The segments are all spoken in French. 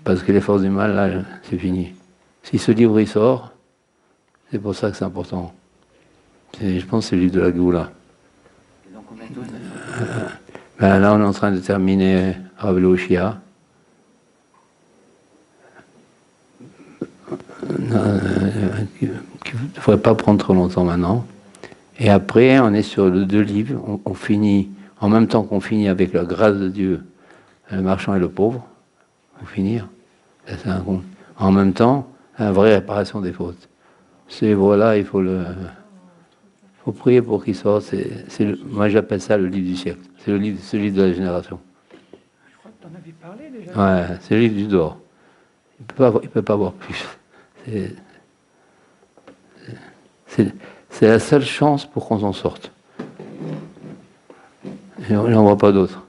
Parce que les forces du mal, là, c'est fini. Si ce livre il sort, c'est pour ça que c'est important. Je pense que c'est le livre de la Géoula. Ben là, on est en train de terminer Rav Shia. Il ne faudrait pas prendre trop longtemps maintenant. Et après, on est sur les 2 livres. On finit, en même temps qu'on finit avec la grâce de Dieu, le marchand et le pauvre, pour finir. En même temps, une vraie réparation des fautes. C'est voilà, il faut prier pour qu'il sorte. Moi, j'appelle ça le livre du siècle. C'est ce livre de la génération. Je crois que tu en avais parlé déjà. Ouais, c'est le livre du dehors. Il peut pas avoir plus. C'est la seule chance pour qu'on s'en sorte. Et on n'en voit pas d'autre.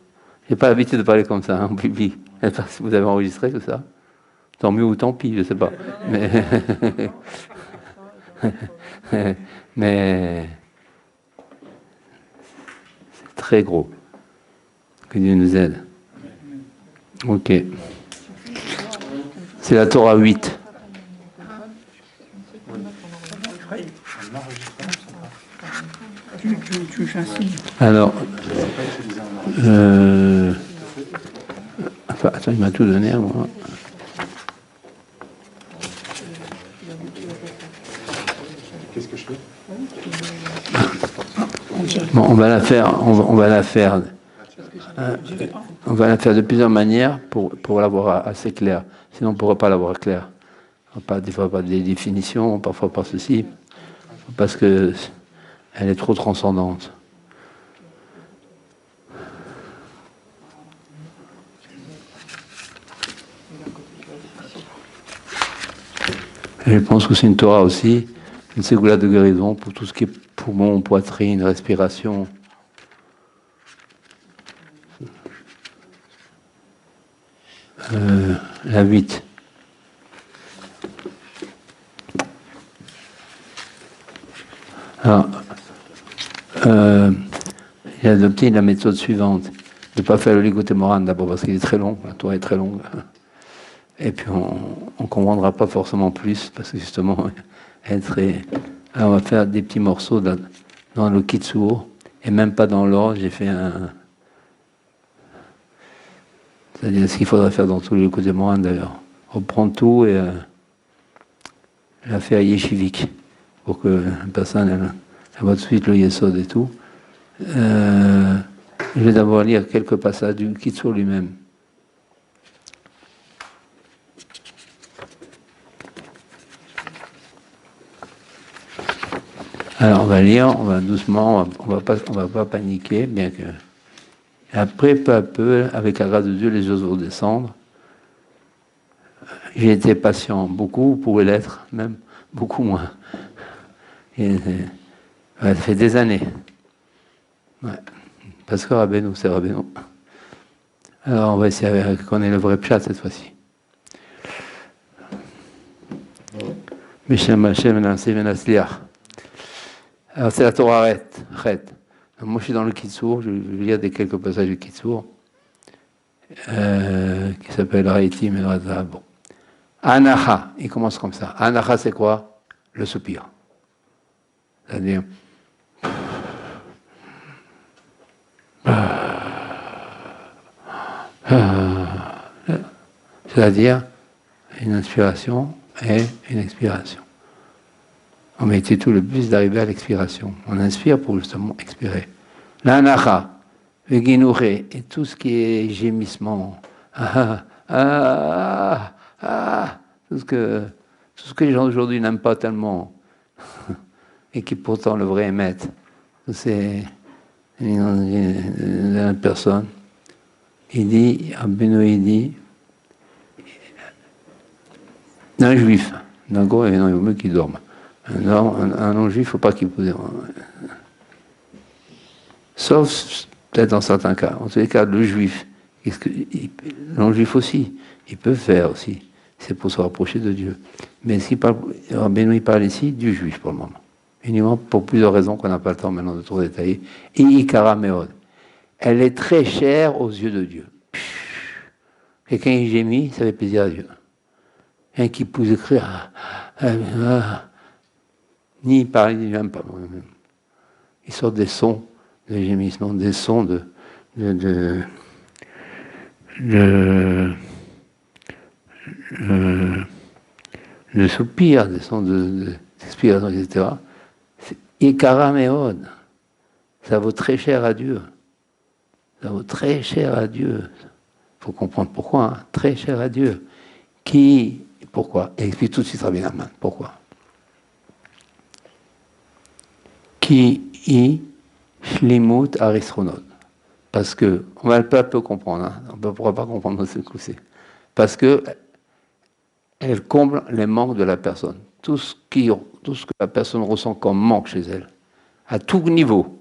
J'ai pas l'habitude de parler comme ça, en public. Je sais pas si vous avez enregistré tout ça. Tant mieux ou tant pis, je sais pas. Mais c'est très gros. Que Dieu nous aide. Ok. C'est la Torah 8. Tu fais un signe. Alors, enfin, attends, il m'a tout donné à moi. Qu'est-ce que je fais? Bon, on va la faire de plusieurs manière pour l'avoir assez clair. Sinon, on ne pourra pas l'avoir clair. Des fois, pas des définitions, parfois pas ceci, parce que elle est trop transcendante. Et je pense que c'est une Torah aussi, une ségoula de guérison pour tout ce qui est poumon, poitrine, respiration. La 8. Alors, il a adopté la méthode suivante, de ne pas faire le ligotémoran d'abord parce qu'il est très long, la Torah est très longue. Et puis on ne comprendra pas forcément plus, parce que justement, elle est très... Alors on va faire des petits morceaux dans le Kitsur, et même pas dans l'ordre, j'ai fait un... C'est-à-dire ce qu'il faudrait faire dans tous les côtés morales d'ailleurs. Reprendre tout et la faire yeshivik, pour que la personne elle voit tout de suite le yesod et tout. Je vais d'abord lire quelques passages du Kitsur lui-même. Alors on va lire, on va doucement, on va pas paniquer, bien que. Et après, peu à peu, avec la grâce de Dieu, les choses vont descendre. J'ai été patient, beaucoup, vous pouvez l'être, même beaucoup moins. Et, ça fait des années. Ouais. Parce que Rabbeinu, c'est Rabbeinu. Alors on va essayer de connaître le vrai pshat cette fois-ci. Mishem Hashem Nansi Venasliach. Alors c'est la Torah Chet. Moi je suis dans le Kitsur, je vais lire quelques passages du Kitsur, qui s'appelle Raïtim et Raza. Bon. Anacha, il commence comme ça. Anacha c'est quoi? Le soupir. C'est-à-dire... C'est-à-dire une inspiration et une expiration. On mettait tout le plus d'arriver à l'expiration. On inspire pour justement expirer. L'anacha, le guinouré, et tout ce qui est gémissement, tout ce que les gens d'aujourd'hui n'aiment pas tellement, et qui pourtant le vrai émettent. C'est une personne. Il dit, Benoît dit, un juif, d'accord, et non, il vaut mieux qu'il dorme. Un non-juif, il ne faut pas qu'il pose. Sauf peut-être dans certains cas. En tous les cas, le juif, non-juif aussi, il peut faire aussi. C'est pour se rapprocher de Dieu. Mais ce qu'il parle, Benoît parle ici du juif pour le moment. Uniquement pour plusieurs raisons qu'on n'a pas le temps maintenant de trop détailler. Ikara Meod. Elle est très chère aux yeux de Dieu. Quelqu'un qui gémit, ça fait plaisir à Dieu. Quelqu'un qui pousse le cri, ni parler, ni même pas. Ils sortent des sons de gémissement, des sons de soupir, des sons d'expiration, etc. Ikaraméod. Ça vaut très cher à Dieu. Ça vaut très cher à Dieu. Il faut comprendre pourquoi. Hein. Très cher à Dieu. Pourquoi? Et explique tout de suite Rabbi Nachman. Pourquoi? Ki shlimut arisronot. Parce que, on va pas peu comprendre, hein. On ne pourra pas comprendre ce coup c'est. Parce que elle comble les manques de la personne. Tout ce que la personne ressent comme manque chez elle, à tout niveau,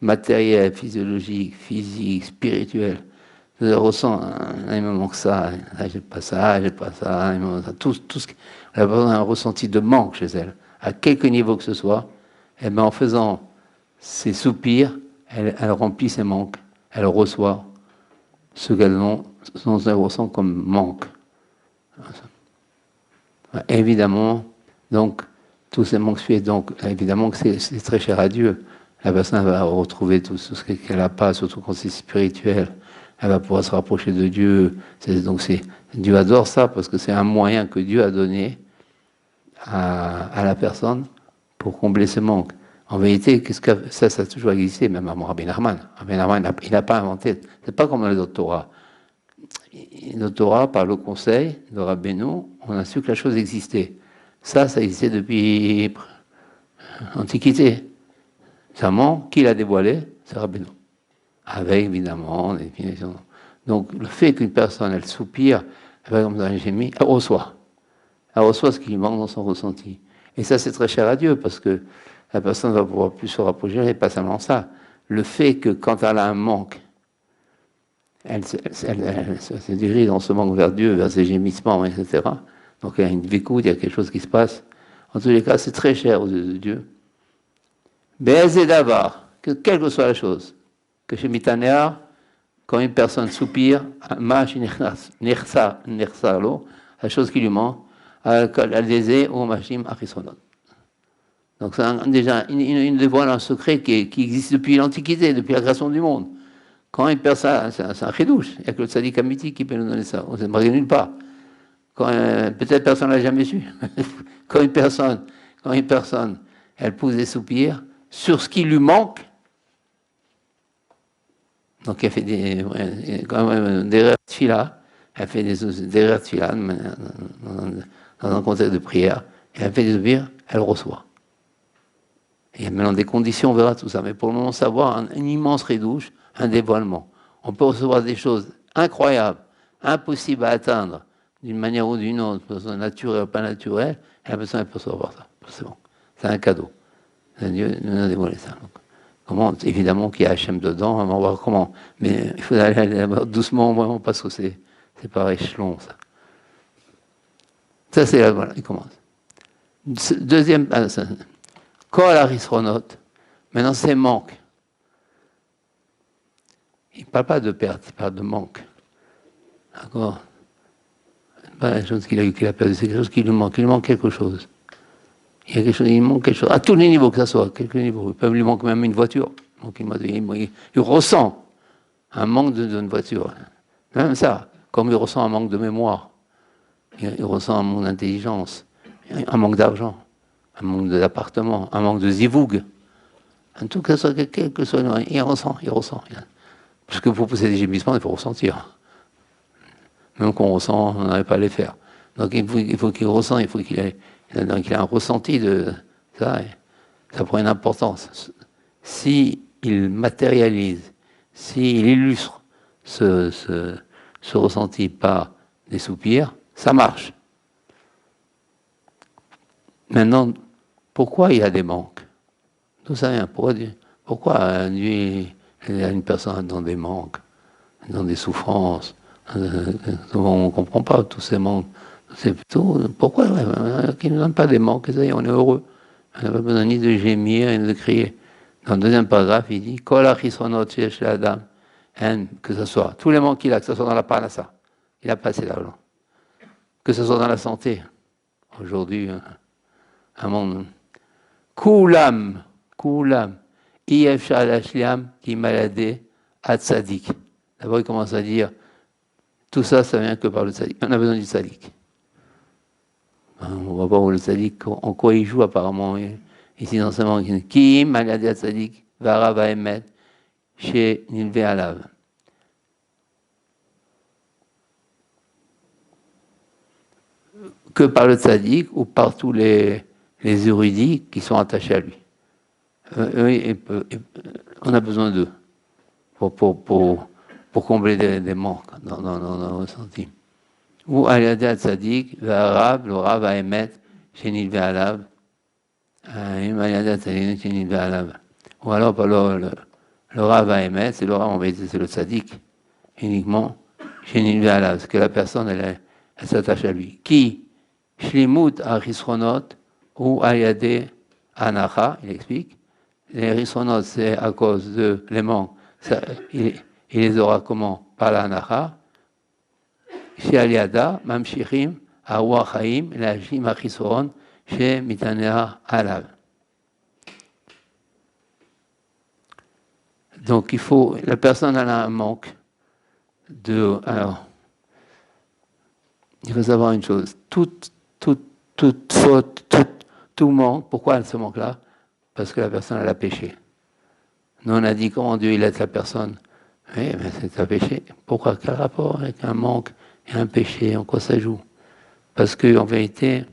matériel, physiologique, physique, spirituel. Je ressens, il me manque ça, j'ai pas ça, il me manque ça. Tout ce la personne a un ressenti de manque chez elle, à quelque niveau que ce soit. Et bien en faisant ces soupirs, elle remplit ses manques, elle reçoit ce qu'elle ressent comme manque. Évidemment, donc, tous ces manques suivent, donc, évidemment que c'est très cher à Dieu. La personne va retrouver tout ce qu'elle n'a pas, surtout quand c'est spirituel. Elle va pouvoir se rapprocher de Dieu. Donc, Dieu adore ça parce que c'est un moyen que Dieu a donné à la personne pour combler ses manques. En vérité, ça a toujours existé, même à Rabbi Nachman. Rabbi Nachman, il n'a pas inventé. C'est pas comme dans les autres Torahs. Le Torah, par le conseil de Rabbeinu, on a su que la chose existait. Ça existait depuis l'Antiquité. Seulement, qui l'a dévoilé? C'est Rabbeinu. Avec, évidemment, des définitions. Donc, le fait qu'une personne, elle soupire, comme dans un gémit, elle reçoit. Elle reçoit ce qui lui manque dans son ressenti. Et ça, c'est très cher à Dieu, parce que la personne va pouvoir plus se rapprocher, et pas seulement ça. Le fait que, quand elle a un manque, elle se dirige dans ce manque vers Dieu, vers ses gémissements, etc. Donc il y a une vécoute, il y a quelque chose qui se passe. En tous les cas, c'est très cher aux yeux de Dieu. Bézé d'Avar, quelle que soit la chose, que chez Mitanéar, quand une personne soupire, la chose qui lui manque, al-Désé ou Machim Achisonot. Donc c'est déjà une dévoile un secret qui existe depuis l'Antiquité, depuis la création du monde. Quand une personne, c'est un chidouche, il n'y a que le tzaddik amiti qui peut nous donner ça, on ne s'est marié nulle part. Peut-être personne ne l'a jamais su. Quand une personne, elle pousse des soupirs sur ce qui lui manque, donc elle fait des rêves de fila, elle fait des rêves de fila dans un contexte de prière, et elle fait des soupirs, elle reçoit. Il y a maintenant des conditions, on verra tout ça, mais pour le moment, savoir un immense redouche, un dévoilement. On peut recevoir des choses incroyables, impossibles à atteindre, d'une manière ou d'une autre, naturelle ou pas naturelle, et la personne elle peut recevoir ça. C'est bon. C'est un cadeau. Dieu nous a dévoilé ça. Donc, comment, évidemment qu'il y a Hachem dedans, on va voir comment. Mais il faut aller doucement, vraiment, parce que c'est par échelon, ça. Ça, c'est là, voilà, il commence. Deuxième, Kol Arisronot, maintenant c'est manque. Il ne parle pas de perte, il parle de manque. D'accord? Pas la chose qu'il a perdu, c'est quelque chose qui lui manque. Il lui manque quelque chose. Il manque quelque chose. À tous les niveaux que ça soit, quelques niveaux. Il peut lui manquer même une voiture. Donc il ressent un manque d'une voiture. Même ça, comme il ressent un manque de mémoire. Il ressent un manque d'intelligence, un manque d'argent, un manque d'appartement, un manque de zivoug. En tout cas, quel que soit, il ressent. Parce que pour pousser des gémissements, il faut ressentir. Même qu'on ressent, on n'arrive pas à les faire. Donc il faut qu'il ressent, il faut qu'il ait un ressenti de ça. Et ça prend une importance. S'il matérialise, s'il illustre ce ressenti par des soupirs, ça marche. Maintenant, pourquoi il y a des manques? Tout ça vient. Pourquoi lui, une personne dans des manques, dans des souffrances? On ne comprend pas tous ces manques. C'est plutôt pourquoi qu'il ne donne pas des manques, ça y est, on est heureux. On n'a pas besoin ni de gémir, ni de crier. Dans le deuxième paragraphe, il dit que ce soit tous les manques qu'il a, que ce soit dans la parnassa. il n'a pas assez d'argent. Que ce soit dans la santé. Aujourd'hui, un monde. Koulam, Ifshal Ashliam, qui maladé, à tzadik. D'abord, il commence à dire tout ça, ça vient que par le tzadik. On a besoin du tzadik. On va voir où le tzadik, en quoi il joue apparemment. Ici, dans ce monde, qui maladé à tzadik, vara va émettre chez Nilvé Alav. Que par le tzadik ou par tous les érudits qui sont attachés à lui. On a besoin d'eux pour combler des manques dans nos ressentis. Ou Aliada Tzadik, le Rav va émettre chez Nilvé Alav. Ou alors le Rav va émettre, c'est le Rav en vérité, c'est le Tzadik, uniquement chez Nilvé Alav, parce que la personne, elle s'attache à lui. Qui Shlimut Arisronot ou Ayade Anacha, il explique. Les Risronot, c'est à cause de les manques. Il les aura comment? Par la Anacha. Chez Aliada, Mamshirim, Awa Chaim, la Jim Arisron, chez Mitanea Alav. Donc la personne a un manque alors, il faut savoir une chose, toute faute, tout manque, pourquoi ce manque-là? Parce que la personne, elle a péché. Nous, on a dit comment Dieu, il aide la personne. Oui, mais c'est un péché. Pourquoi? Quel rapport avec un manque et un péché? En quoi ça joue? Parce qu'en vérité,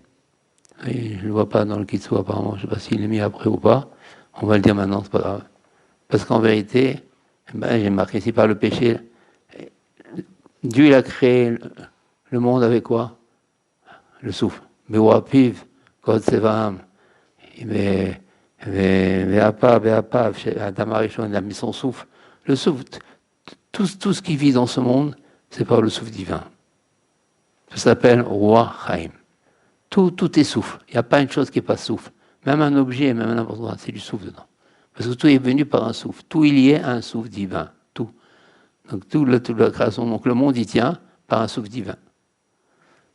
oui, je ne le vois pas dans le Kitsu apparemment, je ne sais pas s'il est mis après ou pas. On va le dire maintenant, c'est pas grave. Parce qu'en vérité, j'ai marqué ici par le péché, Dieu, il a créé le monde avec quoi? Le souffle. Mais wapiv, God sevam, mais Adam Arishon, il a mis son souffle. Le souffle, tout ce qui vit dans ce monde, c'est par le souffle divin. Ça s'appelle Roi Chaim. Tout est souffle. Il n'y a pas une chose qui n'est pas souffle. Même un objet, même n'importe quoi, c'est du souffle dedans. Parce que tout est venu par un souffle. Tout il y est un souffle divin. Tout. Donc toute la création. Donc le monde y tient par un souffle divin.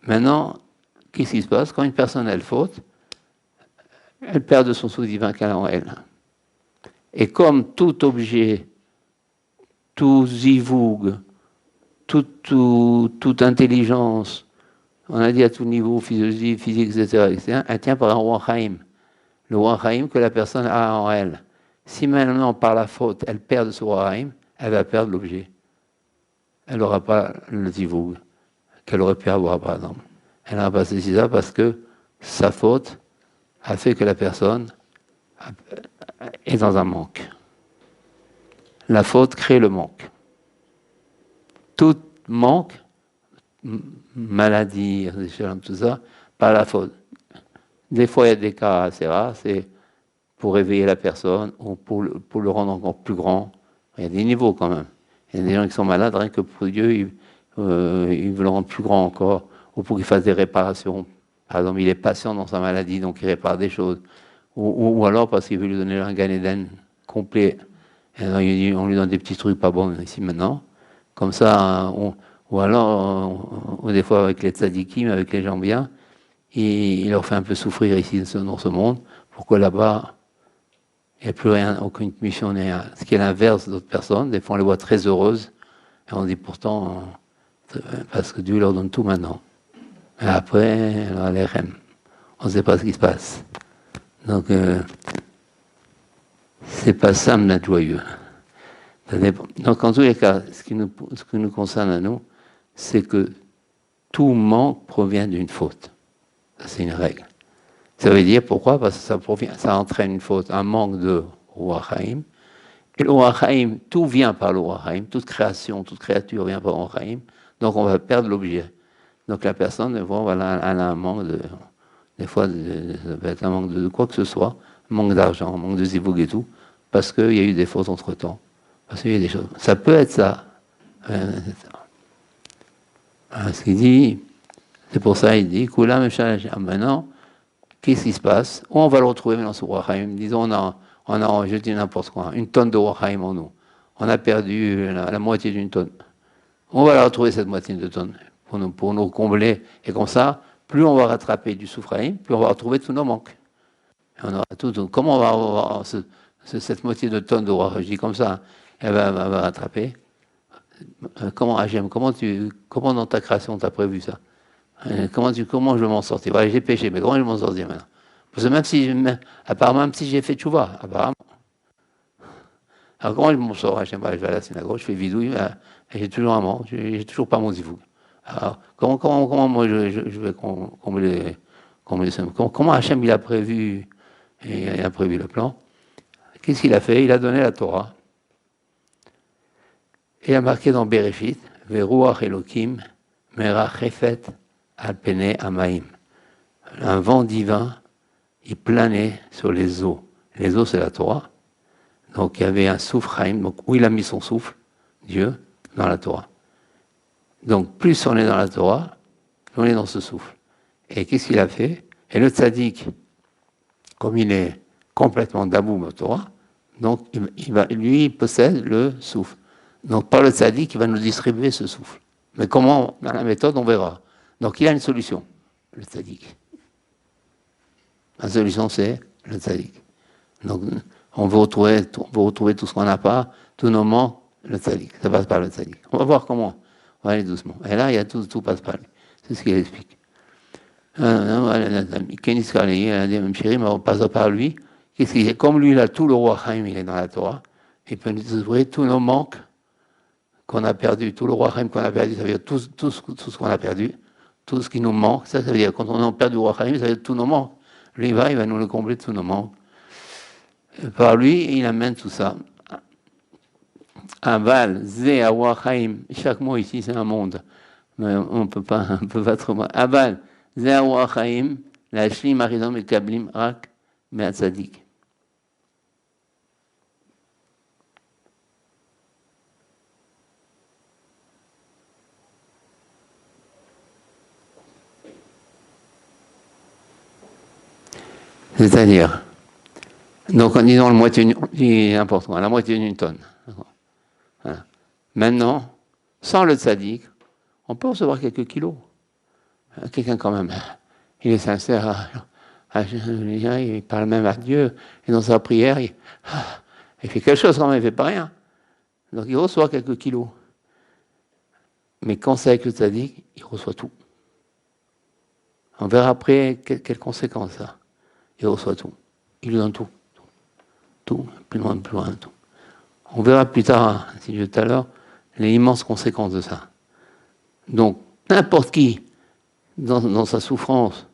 Maintenant, qu'est-ce qui se passe? Quand une personne elle faute, elle perd de son souffle divin qu'elle a en elle. Et comme tout objet, tout zivug, toute intelligence, on a dit à tout niveau, physiologie, physique, etc., elle tient par un roi Chaim. Le roi Chaim que la personne a en elle. Si maintenant, par la faute, elle perd de ce roi Chaim, elle va perdre l'objet. Elle n'aura pas le zivug qu'elle aurait pu avoir, par exemple. Elle n'aura pas ceci ça parce que sa faute a fait que la personne est dans un manque. La faute crée le manque. Tout manque, maladie, tout ça, par la faute. Des fois, il y a des cas assez rares, c'est pour réveiller la personne ou pour le rendre encore plus grand. Il y a des niveaux quand même. Il y a des gens qui sont malades, rien que pour Dieu, ils veulent le rendre plus grand encore, ou pour qu'il fasse des réparations. Par exemple, il est patient dans sa maladie, donc il répare des choses. Ou alors parce qu'il veut lui donner un Gan Eden complet. Et alors, on lui donne des petits trucs pas bons ici maintenant. Comme ça, ou alors, des fois avec les tzadikim, avec les gens bien, il leur fait un peu souffrir ici dans ce monde, pour que là-bas, il n'y a plus rien, aucune mission, ni rien. Ce qui est l'inverse d'autres personnes. Des fois, on les voit très heureuses. Et on dit pourtant, parce que Dieu leur donne tout maintenant. Et après, alors, les rênes. On ne sait pas ce qui se passe. Donc, c'est pas ça, d'être joyeux. Donc, en tous les cas, ce qui nous concerne à nous, c'est que tout manque provient d'une faute. Ça, c'est une règle. Ça veut dire pourquoi? Parce que ça entraîne une faute, un manque de Roi Chaim. Et le Roi Chaim, tout vient par le Roi Chaim, toute création, toute créature vient par le Roi Chaim. Donc, on va perdre l'objet. Donc, la personne, elle a un manque des fois, ça peut être un manque de quoi que ce soit, un manque d'argent, un manque de zivug et tout, parce qu'il y a eu des fautes entre-temps. Parce qu'il y a des choses. Ça peut être ça. Ce qu'il dit, c'est pour ça il dit, Kula maintenant, qu'est-ce qui se passe? On va le retrouver maintenant sur Roi Chaim. Disons, je dis n'importe quoi, une tonne de Roi Chaim en nous. On a perdu la moitié d'une tonne. On va la retrouver, cette moitié de tonne. pour nous combler. Et comme ça, plus on va rattraper du Soufraïm, plus on va retrouver tous nos manques. Et on aura comment on va avoir cette moitié de tonne de roi, je dis comme ça, elle va rattraper. Comment, Hachem, comment dans ta création tu as prévu ça? Comment je vais m'en sortir? Voilà, j'ai péché, mais comment je vais m'en sortir maintenant? Parce que même si j'ai fait tchouva, apparemment. Alors comment je m'en sors? Je vais à la synagogue, je fais vidouille, et j'ai toujours un mort, j'ai toujours pas mon zivoug. Alors comment moi je vais combler ça? Comment Hachem il a prévu, et il a prévu le plan? Qu'est-ce qu'il a fait? Il a donné la Torah. Il a marqué dans Bereshit, Veruach Elokim, Merachefet al Pene Amaim. Un vent divin, il planait sur les eaux. Les eaux, c'est la Torah. Donc il y avait un souffle, donc où il a mis son souffle, Dieu, dans la Torah. Donc plus on est dans la Torah, plus on est dans ce souffle. Et qu'est-ce qu'il a fait? Et le tzaddik, comme il est complètement d'aboum au Torah, donc il possède le souffle. Donc par le tzaddik, il va nous distribuer ce souffle. Mais comment? Dans la méthode, on verra. Donc il a une solution, le tzaddik. La solution, c'est le tzaddik. Donc on veut retrouver tout ce qu'on n'a pas, tous nos manques, le tzaddik. Ça passe par le tzaddik. On va voir comment. On va aller doucement. Et là, il y a tout passe par lui. C'est ce qu'il explique. Kénis Kalei, même chéri, mais on passe par lui. Qu'est-ce qu'il est? Comme lui, il a tout le roi Chaim, il est dans la Torah. Il peut nous ouvrir tous nos manques qu'on a perdus. Tout le roi Chaim qu'on a perdu, ça veut dire tout ce qu'on a perdu, tout ce qui nous manque. Ça veut dire quand on a perdu le roi Chaim, ça veut dire tous nos manques. Lui, il va nous le combler tous nos manques. Et par lui, il amène tout ça. Aval, Zé, Awa, Chaim. Chaque mot ici, c'est un monde. Mais on peut pas trop. Aval, Zé, Awa, Chaim, la Shlim, Aridom, et Kablim, Rak, Me'atzadik. C'est-à-dire, donc en disant la moitié d'une tonne. Voilà. Maintenant, sans le tzaddik, on peut recevoir quelques kilos. Quelqu'un quand même, il est sincère, il parle même à Dieu, et dans sa prière, il fait quelque chose quand même, il ne fait pas rien. Donc il reçoit quelques kilos. Mais quand c'est avec le tzaddik, il reçoit tout. On verra après quelles conséquences ça. Il reçoit tout. Il lui donne tout. Tout, plus loin, tout. On verra plus tard, si je tout à l'heure, les immenses conséquences de ça. Donc, n'importe qui, dans sa souffrance,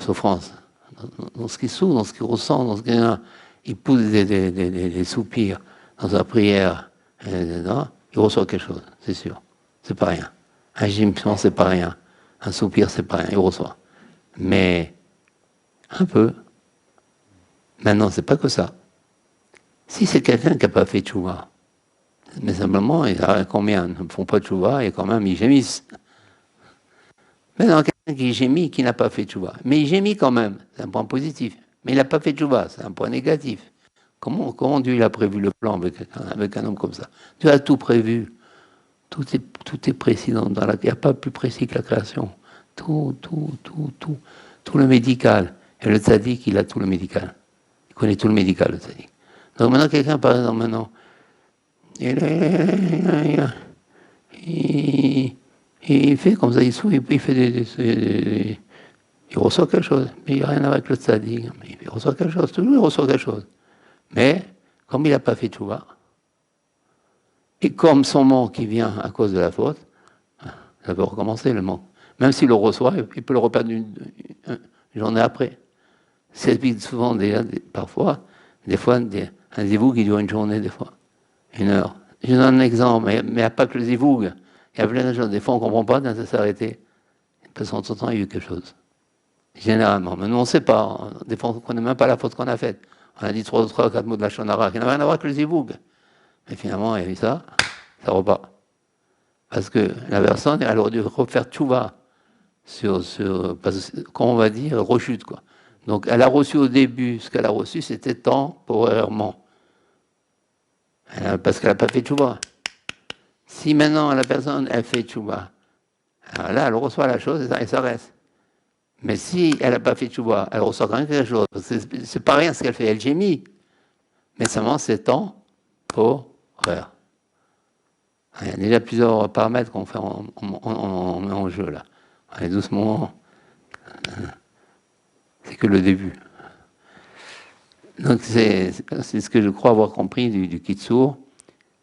dans ce qu'il souffre, dans ce qu'il ressent, dans ce qu'il a, il pousse des soupirs dans sa prière, il reçoit quelque chose, c'est sûr. C'est pas rien. Un gémissement, c'est pas rien. Un soupir, c'est pas rien, il reçoit. Mais, un peu. Maintenant, c'est pas que ça. Si c'est quelqu'un qui n'a pas fait tchouva, mais simplement, il y a combien ne font pas tchouva et quand même ils gémissent. Maintenant, quelqu'un qui gémit, qui n'a pas fait tchouva, mais il gémit quand même, c'est un point positif. Mais il n'a pas fait tchouva, c'est un point négatif. Comment Dieu il a prévu le plan avec un homme comme ça? Dieu a tout prévu. Tout est précis il n'y a pas plus précis que la création. Tout le médical. Et le tzaddik, il a tout le médical. Il connaît tout le médical, le tzaddik. Donc maintenant, quelqu'un, par exemple, il fait comme ça, il fait il reçoit quelque chose, mais il n'y a rien à voir avec le tzaddik. Il reçoit quelque chose, toujours il reçoit quelque chose. Mais, comme il n'a pas fait tchouva, et comme son manque qui vient à cause de la faute, ça peut recommencer le manque. Même s'il le reçoit, il peut le reperdre une journée après. C'est souvent, parfois, des fois, un zivoug qui dure une journée, des fois, 1 heure. Je donne un exemple, mais il n'y a pas que le zivoug. Il y a plein de choses. Des fois, on ne comprend pas, ça s'est arrêté. Parce qu'en tout temps, il y a eu quelque chose. Généralement. Mais nous, on ne sait pas. Des fois, on ne connaît même pas la faute qu'on a faite. On a dit 3 ou 4 mots de la shonara qui n'avaient rien à voir avec le zivoug. Mais finalement, il y a eu ça repart. Parce que la personne, elle aurait dû refaire tchouva parce que, comment on va dire, rechute, quoi. Donc, elle a reçu au début, ce qu'elle a reçu, c'était temporairement. Parce qu'elle n'a pas fait tchouva. Si maintenant, la personne, elle fait tchouva, Alors là, elle reçoit la chose et ça reste. Mais si elle n'a pas fait tchouva, elle reçoit quand même quelque chose. C'est pas rien ce qu'elle fait, elle gémit. Mais seulement c'est temporaire. Il y a déjà plusieurs paramètres qu'on fait on met en jeu là. Allez, doucement. C'est que le début. Donc c'est ce que je crois avoir compris du Kitsur.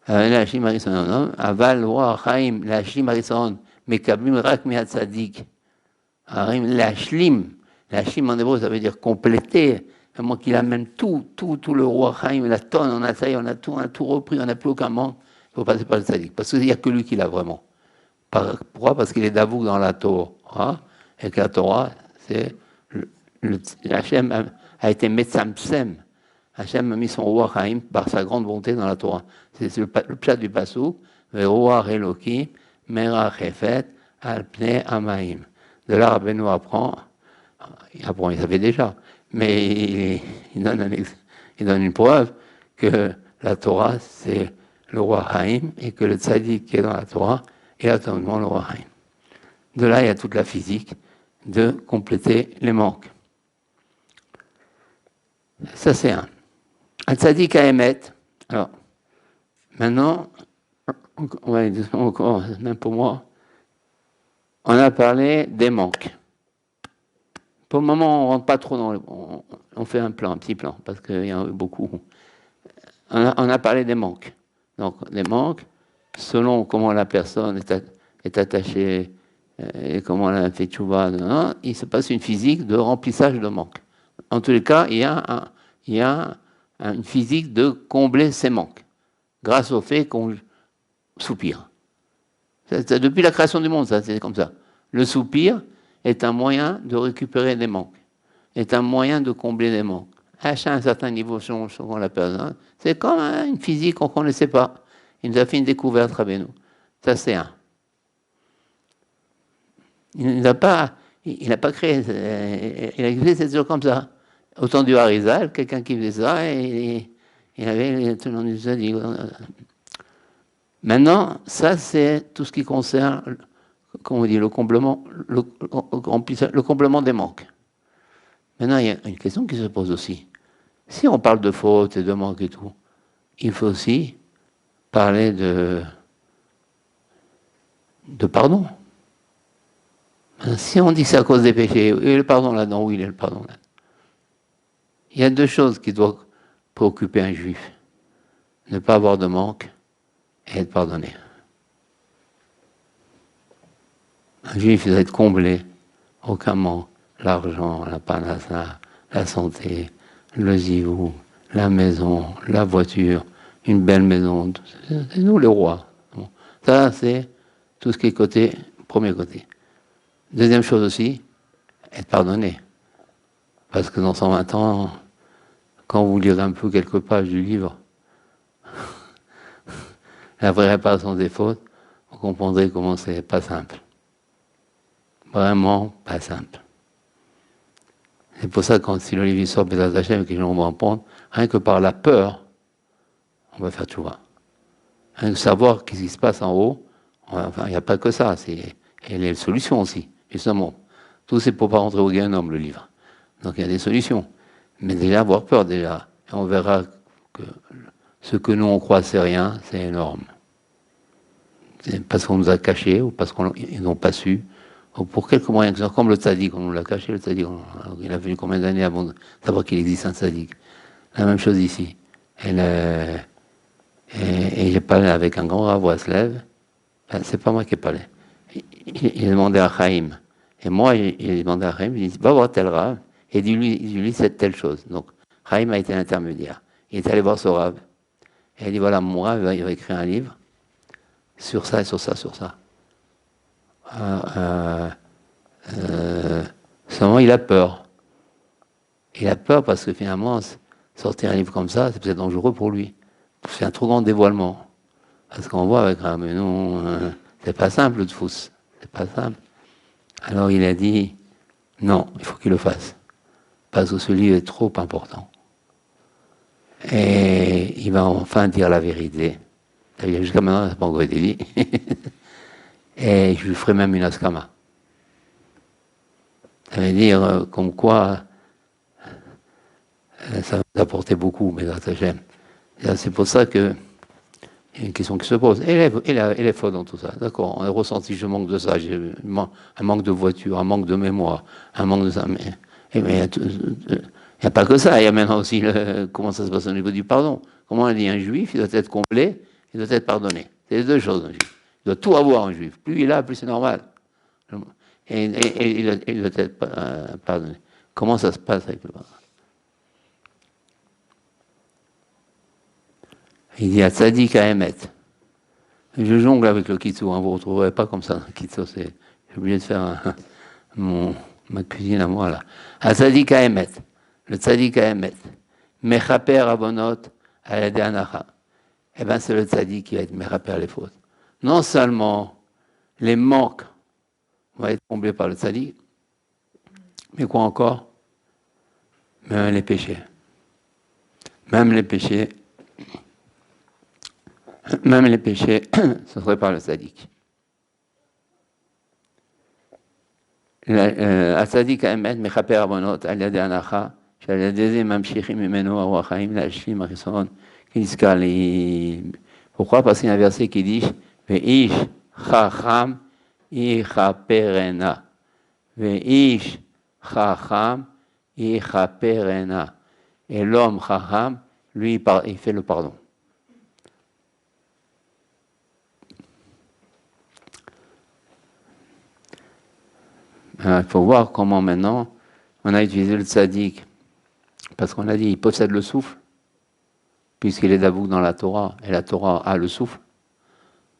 La Shim Harison, Aval Roi Chaim, la Shim Harison, Mekablim Rak Miat Sadik. La Shlim, la Shlim en hébreu, ça veut dire compléter. Moi qu'il amène tout le Roi Chaim, la tonne, on a tout repris, on n'a plus aucun manque. Il faut passer par le Sadik. Parce qu'il n'y a que lui qui l'a vraiment. Pourquoi? Parce qu'il est d'avoue dans la Torah. Et que la Torah, c'est. Hachem a été Metzamsem. Hachem a mis son roi Chaim par sa grande bonté dans la Torah. C'est le pshat du Passouk. Roi Elokim, Mera Chefet, Alpne Amaim. De là, Rabbeinu apprend, il savait déjà, mais il donne une preuve que la Torah, c'est le roi Chaim et que le tzaddik qui est dans la Torah est atomiquement le roi Chaim. De là, il y a toute la physique de compléter les manques. Ça, c'est un. Un tzaddik à émettre. Alors, maintenant, on va aller doucement encore, même pour moi, on a parlé des manques. Pour le moment, on ne rentre pas trop dans on fait un petit plan, parce qu'il y en a eu beaucoup. On a parlé des manques. Donc, les manques, selon comment la personne est attachée et comment elle a fait tchouva, il se passe une physique de remplissage de manques. En tous les cas, il y a une physique de combler ses manques, grâce au fait qu'on soupire. Depuis la création du monde, ça, c'est comme ça. Le soupir est un moyen de récupérer des manques, est un moyen de combler des manques. À un certain niveau, selon la personne, c'est comme une physique qu'on ne connaissait pas. Il nous a fait une découverte, Rabbeinu. Ça, c'est un. Il n'a pas créé, il a créé cette chose comme ça. Au temps du Harizal, quelqu'un qui faisait ça, et il avait tout le monde du dit. Maintenant, ça, c'est tout ce qui concerne, comment on dit, le comblement des manques. Maintenant, il y a une question qui se pose aussi. Si on parle de fautes et de manques et tout, il faut aussi parler de pardon. Si on dit que c'est à cause des péchés, et le pardon là-dedans, oui, il y a le pardon là. Il y a deux choses qui doivent préoccuper un juif. Ne pas avoir de manque et être pardonné. Un juif doit être comblé, aucun manque, l'argent, la panassa, la santé, le zivou, la maison, la voiture, une belle maison, c'est nous les rois. Ça, c'est tout ce qui est premier côté. Deuxième chose aussi, être pardonné. Parce que dans 120 ans, quand vous lirez un peu quelques pages du livre, la vraie réparation des fautes, vous comprendrez comment c'est pas simple. Vraiment pas simple. C'est pour ça que si le livre sort Bézat Hachem et que les gens vont en prendre, rien que par la peur, on va faire tchouva. Rien que savoir ce qui se passe en haut, enfin, il n'y a pas que ça, et les solutions aussi, justement. Tout c'est pour pas rentrer au Guéhennom, le livre. Donc il y a des solutions. Mais déjà, avoir peur déjà. Et on verra que ce que nous on croit c'est rien, c'est énorme. C'est parce qu'on nous a caché, ou parce qu'ils n'ont pas su, ou pour quelques moyens, comme le tzaddik, on nous l'a caché, le tzaddik, il a fallu combien d'années avant de savoir qu'il existe un tzaddik. La même chose ici. Et j'ai parlé avec un grand rav se lève. C'est pas moi qui ai parlé. Il a demandé à Chaim. Et moi, j'ai demandé à Chaim, il dit, va voir tel rav, et dis-lui cette telle chose. Donc, Chaim a été l'intermédiaire. Il est allé voir ce rav. Et il dit, voilà, mon rav, il va écrire un livre sur ça, sur ça, sur ça. Seulement, il a peur. Il a peur parce que finalement, sortir un livre comme ça, c'est peut-être dangereux pour lui. C'est un trop grand dévoilement. Parce qu'on voit avec un mais non, c'est pas simple de fousse. C'est pas simple. Alors il a dit, non, il faut qu'il le fasse. Parce que ce livre est trop important. Et il va enfin dire la vérité. Jusqu'à maintenant, ça n'a pas encore été dit. Et je lui ferai même une askama. Ça veut dire comme quoi ça va nous apporter beaucoup, mais c'est pour ça que il y a une question qui se pose. Elle est folle dans tout ça. D'accord, on a ressenti, je manque de ça, j'ai un manque de voiture, un manque de mémoire, un manque de ça. Mais il n'y a pas que ça. Il y a maintenant aussi comment ça se passe au niveau du pardon. Comment on dit un juif, il doit être comblé, il doit être pardonné. C'est les deux choses, un juif. Il doit tout avoir, un juif. Plus il a, plus c'est normal. Et il doit être pardonné. Comment ça se passe avec le pardon? Il dit à Tzadik à Emet. Je jongle avec le kitso, hein, vous ne retrouverez pas comme ça dans le kitso. J'ai oublié de faire ma cuisine à moi là. À Tzadik à Emet. Le Tzadik à Emet. Mechaper abonot à la Anacha. Eh bien, c'est le Tzadik qui va être Mechaper les fautes. Non seulement les manques vont être comblés par le Tzadik, mais quoi encore? Même les péchés. Même les péchés, ce serait par le Tzadik. הצדיק האמת מכפר עוונות על ידי הנחה, שעל ידי זה ממשיכים ממנו הרוח חיים להשלים החיסרון כנזכר לי. Pourquoi? Parce qu'il y a un verset qui dit ואיש חכם יכפרנה. ואיש חכם יכפרנה. Et l'homme chacham, lui, il fait le pardon. Il faut voir comment maintenant on a utilisé le tzaddik. Parce qu'on a dit, il possède le souffle, puisqu'il est d'avoue dans la Torah, et la Torah a le souffle.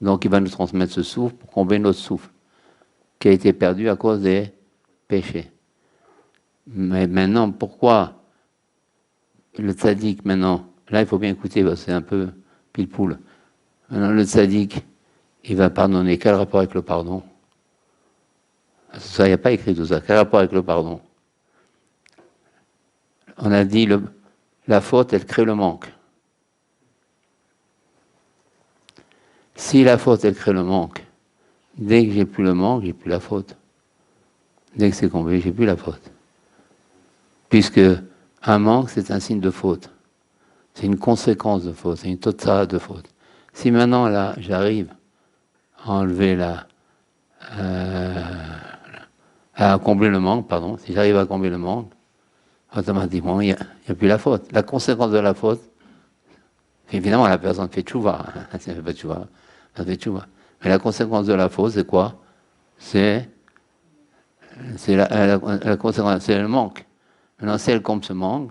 Donc il va nous transmettre ce souffle pour combler notre souffle, qui a été perdu à cause des péchés. Mais maintenant, pourquoi le tzaddik maintenant, là il faut bien écouter, parce que c'est un peu pile-poule. Maintenant le tzaddik, il va pardonner. Quel rapport avec le pardon? Ça, il n'y a pas écrit tout ça. Quel rapport avec le pardon? On a dit la faute, elle crée le manque. Si la faute, elle crée le manque, dès que j'ai plus le manque, j'ai plus la faute. Dès que c'est comblé, j'ai plus la faute. Puisque un manque, c'est un signe de faute. C'est une conséquence de faute, c'est une totale de faute. Si maintenant, là, j'arrive à enlever à combler le manque, pardon, si j'arrive à combler le manque, automatiquement, il n'y a plus la faute. La conséquence de la faute, évidemment, la personne fait tchouva, elle fait pas tchouva, elle fait tchouva. Mais la conséquence de la faute, c'est quoi? C'est la conséquence, c'est le manque. Maintenant, si elle comble ce manque,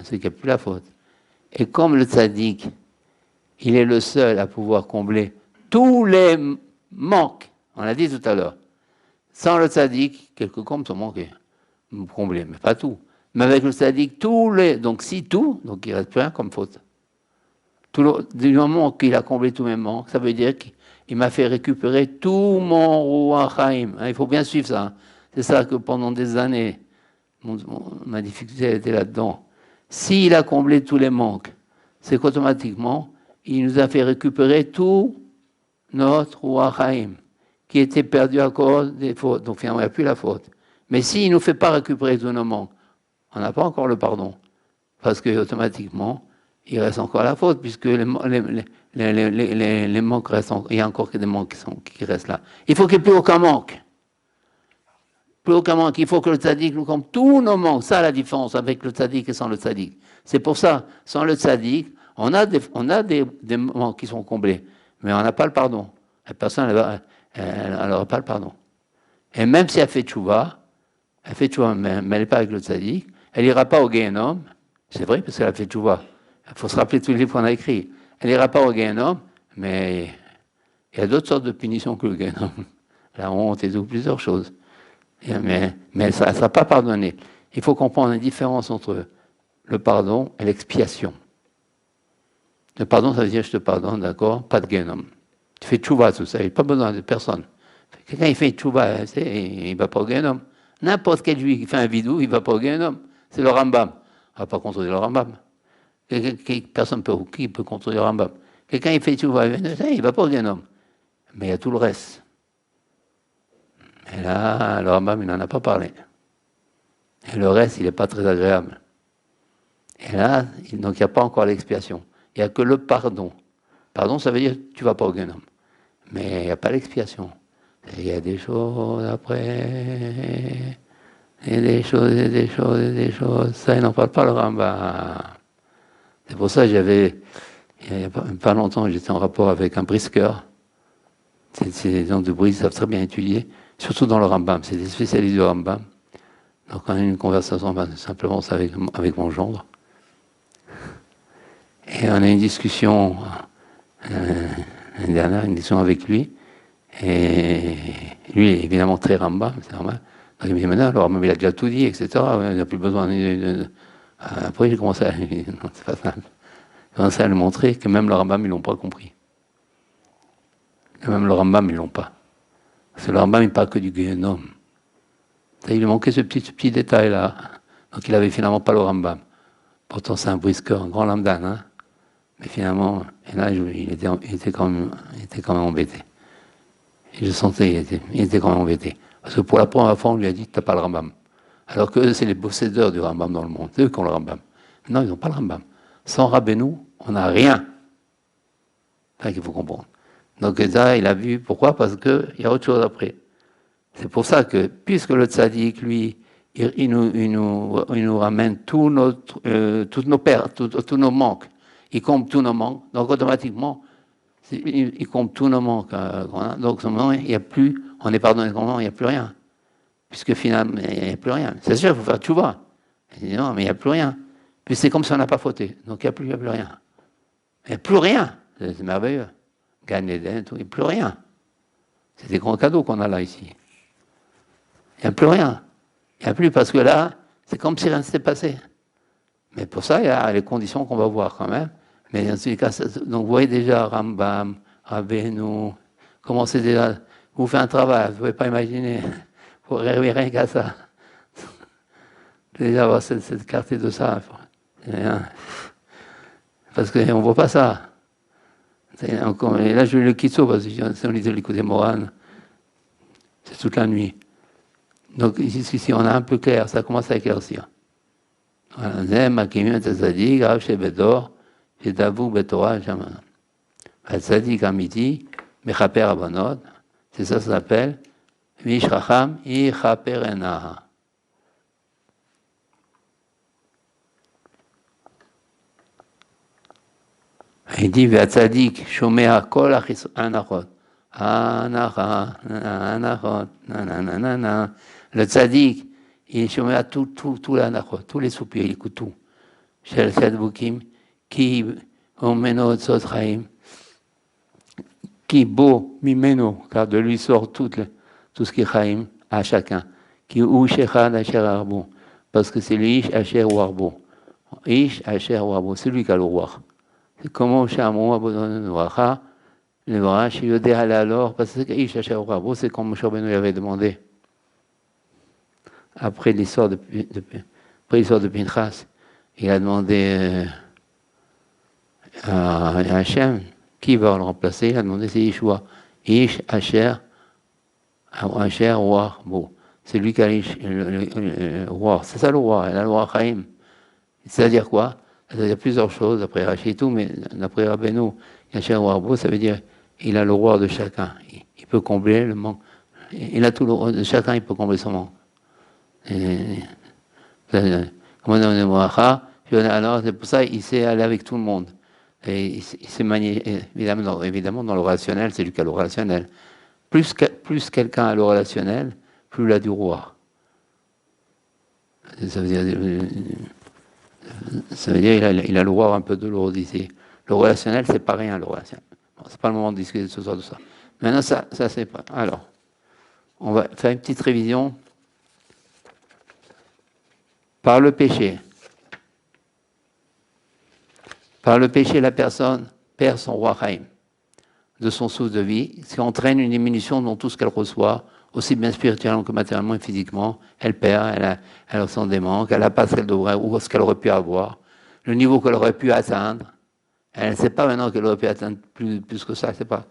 c'est qu'il n'y a plus la faute. Et comme le tzaddik, il est le seul à pouvoir combler tous les manques, on l'a dit tout à l'heure. Sans le tzaddik, quelques comptes sont manqués, comblés, mais pas tout. Mais avec le tzaddik, donc si tout, donc il ne reste plus rien comme faute. Du moment qu'il a comblé tous mes manques, ça veut dire qu'il m'a fait récupérer tout mon roi Chaim. Il faut bien suivre ça. C'est ça que pendant des années, ma difficulté était là-dedans. S'il a comblé tous les manques, c'est qu'automatiquement, il nous a fait récupérer tout notre roi Chaim, qui était perdu à cause des fautes. Donc finalement, il n'y a plus la faute. Mais s'il ne nous fait pas récupérer tous nos manques, on n'a pas encore le pardon. Parce que automatiquement, il reste encore la faute, puisque les manques restent, il y a encore que des manques qui restent là. Il faut qu'il n'y ait plus aucun manque. Plus aucun manque. Il faut que le tzaddik nous comble tous nos manques. Ça, la différence avec le tzaddik et sans le tzaddik. C'est pour ça, sans le tzaddik, on a des manques qui sont comblés, mais on n'a pas le pardon. La personne, elle n'aura pas le pardon. Et même si elle fait tchouva, mais elle n'est pas avec le tzaddik, elle n'ira pas au Gehenom. C'est vrai, parce qu'elle a fait tchouva. Il faut se rappeler tous les livres qu'on a écrits. Elle n'ira pas au Gehenom, mais il y a d'autres sortes de punitions que le Gehenom. La honte et tout, plusieurs choses. Mais ça ne sera pas pardonné. Il faut comprendre la différence entre le pardon et l'expiation. Le pardon, ça veut dire je te pardonne, d'accord, pas de Gehenom. Tu fais tchouva, tout ça, il n'y a pas besoin de personne. Quelqu'un il fait tchouva, il ne va pas au Gehenom. N'importe quel juif qui fait un vidou, il ne va pas au Gehenom. C'est le Rambam. On ne va pas contredire le Rambam. Personne qui peut contredire le Rambam. Quelqu'un il fait tchouva, il ne va pas au Gehenom. Mais il y a tout le reste. Et là, le Rambam, il n'en a pas parlé. Et le reste, il n'est pas très agréable. Et là, donc il n'y a pas encore l'expiation. Il n'y a que le pardon. Pardon, ça veut dire que tu ne vas pas au Guénom. Mais il n'y a pas l'expiation. Il y a des choses après, et des choses, et des choses, et des choses. Ça, il n'en parle pas le Rambam. C'est pour ça que il n'y a pas longtemps, j'étais en rapport avec un brisqueur. Ces gens de brise savent très bien étudier, surtout dans le Rambam. C'est des spécialistes du Rambam. Donc on a eu une conversation simplement avec mon gendre. Et on a une discussion, une discussion avec lui. Et lui, il est évidemment très Rambam, c'est normal. Donc il me dit, maintenant, le Rambam, il a déjà tout dit, etc. Il n'a plus besoin Après, j'ai commencé à... Non, c'est pas ça. J'ai commencé à lui montrer que même le Rambam, ils ne l'ont pas compris. Que même le Rambam, ils ne l'ont pas. Parce que le Rambam, il ne parle que du Guénom. Il lui manquait ce petit détail-là. Donc il n'avait finalement pas le Rambam. Pourtant, c'est un brisqueur, un grand lamdan. Hein. Mais finalement, et là, il était quand même embêté. Et je sentais il était quand même embêté. Parce que pour la première fois, on lui a dit, tu n'as pas le Rambam. Alors que c'est les possédeurs du Rambam dans le monde. C'est eux qui ont le Rambam. Non, ils n'ont pas le Rambam. Sans Rabbeinu, on n'a rien. C'est ça qu'il faut comprendre. Donc ça, il a vu. Pourquoi? Parce qu'il y a autre chose après. C'est pour ça que, puisque le tzaddik, lui, il nous ramène tous nos pertes, tous nos manques. Il comble tous nos manques. Donc automatiquement, il comble tous nos manques. Donc au moment, il n'y a plus, on est pardonné, il n'y a plus rien. Puisque finalement, il n'y a plus rien. C'est sûr, il faut faire tchouva. Il dit non, mais il n'y a plus rien. Puis c'est comme si on n'a pas fauté. Donc il n'y a plus rien. Il n'y a plus rien. C'est merveilleux. Gan Eden, tout, il n'y a plus rien. C'est des grands cadeaux qu'on a là, ici. Il n'y a plus rien. Il n'y a plus parce que là, c'est comme si rien ne s'était passé. Mais pour ça, il y a les conditions qu'on va voir quand même. Mais dans tous les cas, donc vous voyez déjà Rambam, Rabbeinu, comment c'est déjà. Vous faites un travail, vous ne pouvez pas imaginer. Vous ne rêvez rien qu'à ça. Déjà avoir cette clarté de ça. Parce qu'on ne voit pas ça. Et là, je le quitte parce que si on lisait l'écoute des Moran, c'est toute la nuit. Donc ici, on a un peu clair, ça commence à éclaircir. Voilà, Makim Tzadik, Rav Shebedor, Shedavu Betorah, Shaman. Tzadik Amiti, Mechaper Abanot, c'est ça s'appelle Mish Racham, Ichaper Enaha. Il dit, Tzadik, Shomea Kol Anachot. Anachot, nanana. Le tzaddik, il chômait tout l'anachot, tous les soupirs, il écoute tout. Shel Sedbukim, qui omeno tzot chaim, qui beau mimeno, car de lui sort tout ce qui est chaim à chacun. Qui ou shechad asher arbo, parce que c'est le ish asher warbo. Ish asher warbo, c'est lui qui a le roi. C'est comment Shamou abodon wacha, le roi, je lui ai alors, parce que ish asher warbo, c'est comme Moshe Rabbeinu avait demandé. Après l'histoire de Pinchas, il a demandé à Hachem qui va le remplacer. Il a demandé c'est Yeshua. Ish Asher Roi. Bon, c'est lui qui a le roi. C'est ça le roi. Il a le roi Chaim. C'est-à-dire quoi? Il y a plusieurs choses après Rachid et tout, mais d'après Rabbeinu, Asher Roi, ça veut dire il a le roi de chacun. Il peut combler le manque. Il a tout le roi de chacun, il peut combler son manque. Alors c'est pour ça qu'il sait aller avec tout le monde. Et il s'est manié, évidemment dans le relationnel, c'est lui qui a le relationnel. Plus quelqu'un a le relationnel, plus il a du roi. Ça veut dire il a le roi un peu de l'autre ici. Le relationnel, c'est pas rien, le relationnel. Bon, c'est pas le moment de discuter de ce soir de ça. Maintenant, ça c'est pas. Alors, on va faire une petite révision. Par le péché. Par le péché, la personne perd son roi Chaim, de son souffle de vie, ce qui entraîne une diminution dans tout ce qu'elle reçoit, aussi bien spirituellement que matériellement et physiquement. Elle perd, elle ressent des manques, elle n'a pas ce qu'elle devrait ou ce qu'elle aurait pu avoir, le niveau qu'elle aurait pu atteindre. Elle ne sait pas maintenant qu'elle aurait pu atteindre plus que ça, elle sait pas.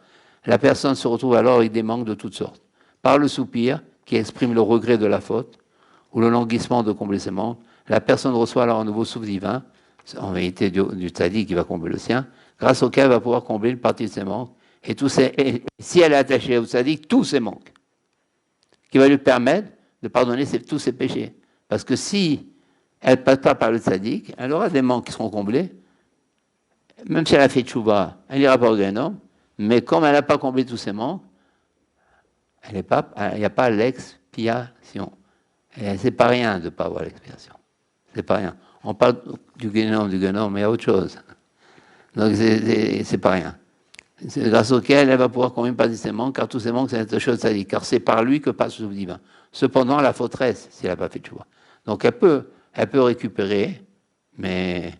La personne se retrouve alors avec des manques de toutes sortes. Par le soupir, qui exprime le regret de la faute ou le languissement de combler ses manques, la personne reçoit alors un nouveau souffle divin, en vérité du tzaddik qui va combler le sien, grâce auquel elle va pouvoir combler une partie de ses manques. Et si elle est attachée au tzaddik, tous ses manques, qui va lui permettre de pardonner tous ses péchés. Parce que si elle ne passe pas par le tzaddik, elle aura des manques qui seront comblés, même si elle a fait tchouva, elle n'ira pas au Genom, mais comme elle n'a pas comblé tous ses manques, il n'y a pas l'expiation. C'est pas rien de ne pas avoir l'expiation. C'est pas rien. On parle du Genom, mais il y a autre chose. Donc c'est pas rien. C'est grâce auquel elle va pouvoir combler une partie de ses manques, car tous ses manques, c'est une chose tzaddik, car c'est par lui que passe le souffle divin. Cependant, la faute reste si elle n'a pas fait tchouva. Donc elle peut récupérer, mais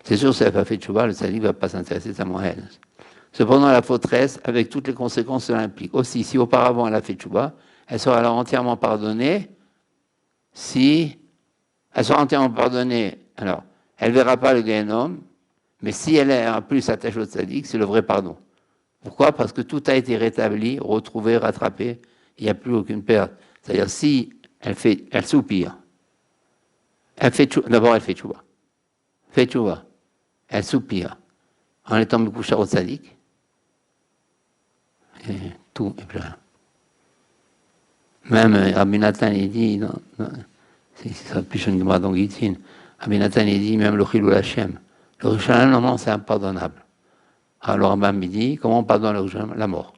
c'est sûr, si elle n'a pas fait tchouva, le tzaddik ne va pas s'intéresser tellement à elle. Cependant, la faute reste avec toutes les conséquences que cela implique. Aussi, si auparavant elle a fait tchouva, elle sera alors entièrement pardonnée. Elle sera entièrement pardonnée, alors, elle ne verra pas le Genom, mais si elle est en plus attachée au tzaddik, c'est le vrai pardon. Pourquoi? Parce que tout a été rétabli, retrouvé, rattrapé, il n'y a plus aucune perte. C'est-à-dire, si elle soupire, d'abord elle fait tchouva, elle soupire, en étant mekouchar au tzaddik, et tout est plein. Même Rabbi Nathan, il dit, ça plus une gemara dans Gitzin, Rabbi Nathan, il dit, même le Chilul Hashem, le Rishalayim, normalement, c'est impardonnable. Alors Rambam, il dit, comment on pardonne le Rishalayim? La mort.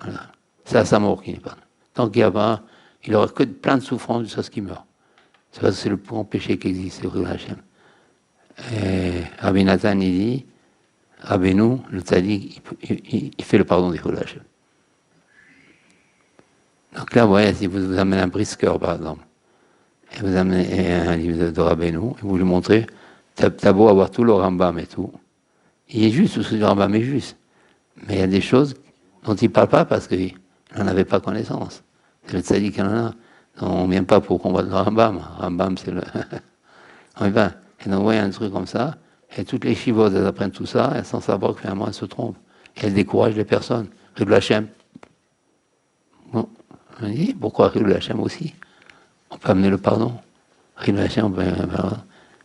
Voilà. C'est à sa mort qu'il n'est pas. Tant qu'il y a pas, il aura que plein de souffrances jusqu'à ce qu'il meurt. C'est parce que c'est le plus grand péché qui existe, le Chilul Hashem. Et Rabbi Nathan, il dit, Rabbeinu, le tzaddik, il fait le pardon du Chilul Hashem. Donc là, vous voyez, si vous amenez un brisqueur, par exemple, et vous amenez un livre de Rabbeinu, et vous lui montrez, t'as beau avoir tout le Rambam et tout, il est juste, tout ce que le Rambam est juste. Mais il y a des choses dont il ne parle pas parce qu'il n'en avait pas connaissance. C'est le tzaddik qui en a. On ne vient pas pour combattre le Rambam. Rambam, c'est le... On y va. Et donc, vous voyez un truc comme ça, et toutes les chivos, elles apprennent tout ça, sans savoir que finalement, elles se trompent. Et elles découragent les personnes. Chilul Hashem. Bon, on dit, pourquoi Chilul Hashem aussi? On peut amener le pardon. Chilul Hashem, on peut amener le pardon.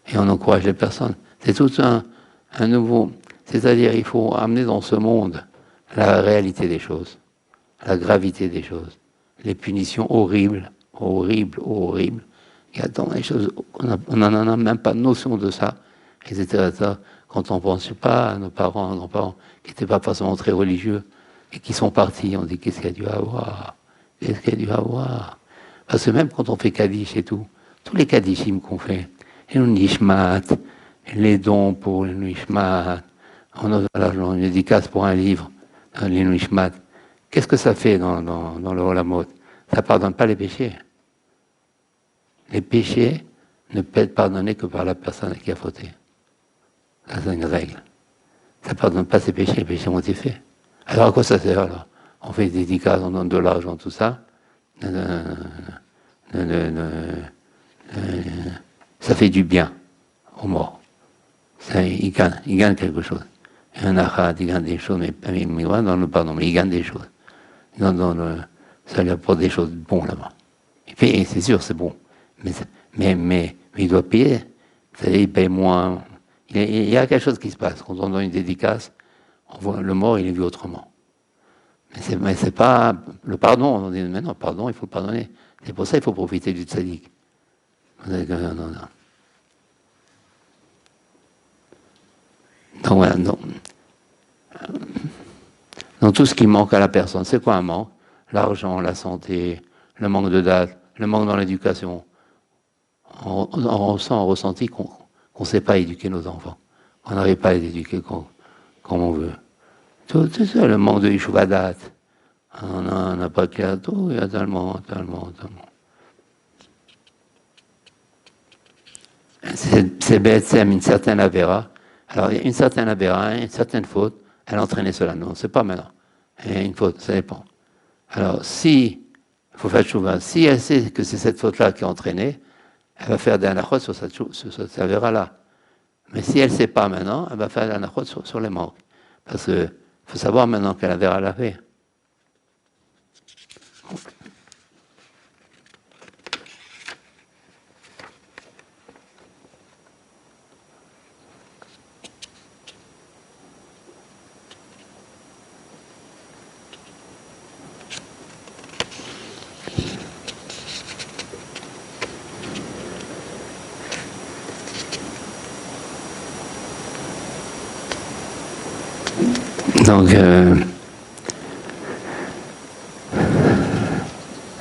Et on encourage les personnes. C'est tout un nouveau... C'est-à-dire, il faut amener dans ce monde la réalité des choses, la gravité des choses, les punitions horribles. Il y a tant des choses, on n'en a même pas notion de ça, etc. Quand on ne pense pas à nos parents, à nos grands-parents, qui n'étaient pas forcément très religieux, et qui sont partis, on dit, qu'est-ce qu'il y a dû avoir? Parce que même quand on fait Kaddish et tout, tous les Kaddishim qu'on fait, et le Nishmat, les dons pour le Nishmat, on a une dédicace pour un livre, les Nishmat. Qu'est-ce que ça fait dans le Olamot? Ça ne pardonne pas les péchés. Les péchés ne peuvent être pardonnés que par la personne qui a fauté. Ça, c'est une règle. Ça ne pardonne pas ses péchés, les péchés ont été faits. Alors à quoi ça sert alors? On fait des dédicaces, on donne de l'argent, tout ça. Ça fait du bien aux morts. Ils gagnent quelque chose. Un achat, il gagne des choses, mais dans le pardon, mais il gagne des choses. Ça lui apporte des choses bonnes là-bas. Et c'est sûr, c'est bon. Mais il doit payer. C'est-à-dire, il paye moins. Il y a quelque chose qui se passe. Quand on donne une dédicace, on voit le mort, il est vu autrement. Mais c'est pas le pardon. On dit, mais non, pardon, il faut le pardonner. C'est pour ça qu'il faut profiter du tzaddik. Non. Donc voilà, donc tout ce qui manque à la personne, c'est quoi un manque? L'argent, la santé, le manque de date, le manque dans l'éducation. On ressent, on ressentit qu'on ne sait pas éduquer nos enfants. On n'arrive pas à les éduquer comme on veut. Tout ça, le manque de Yishuvadat. On n'a pas clair tout, il y a tellement. C'est bête, c'est une certaine avéra. Alors, il y a une certaine avéra, une certaine faute, elle entraînait cela. Non, c'est pas maintenant. Et une faute, ça dépend. Alors, il faut faire tchouva. Si elle sait que c'est cette faute-là qui a entraîné, elle va faire des anachot sur cette avéra-là. Mais si elle ne sait pas maintenant, elle va faire des anachot sur les manques. Parce qu'il faut savoir maintenant quelle avéra elle a fait.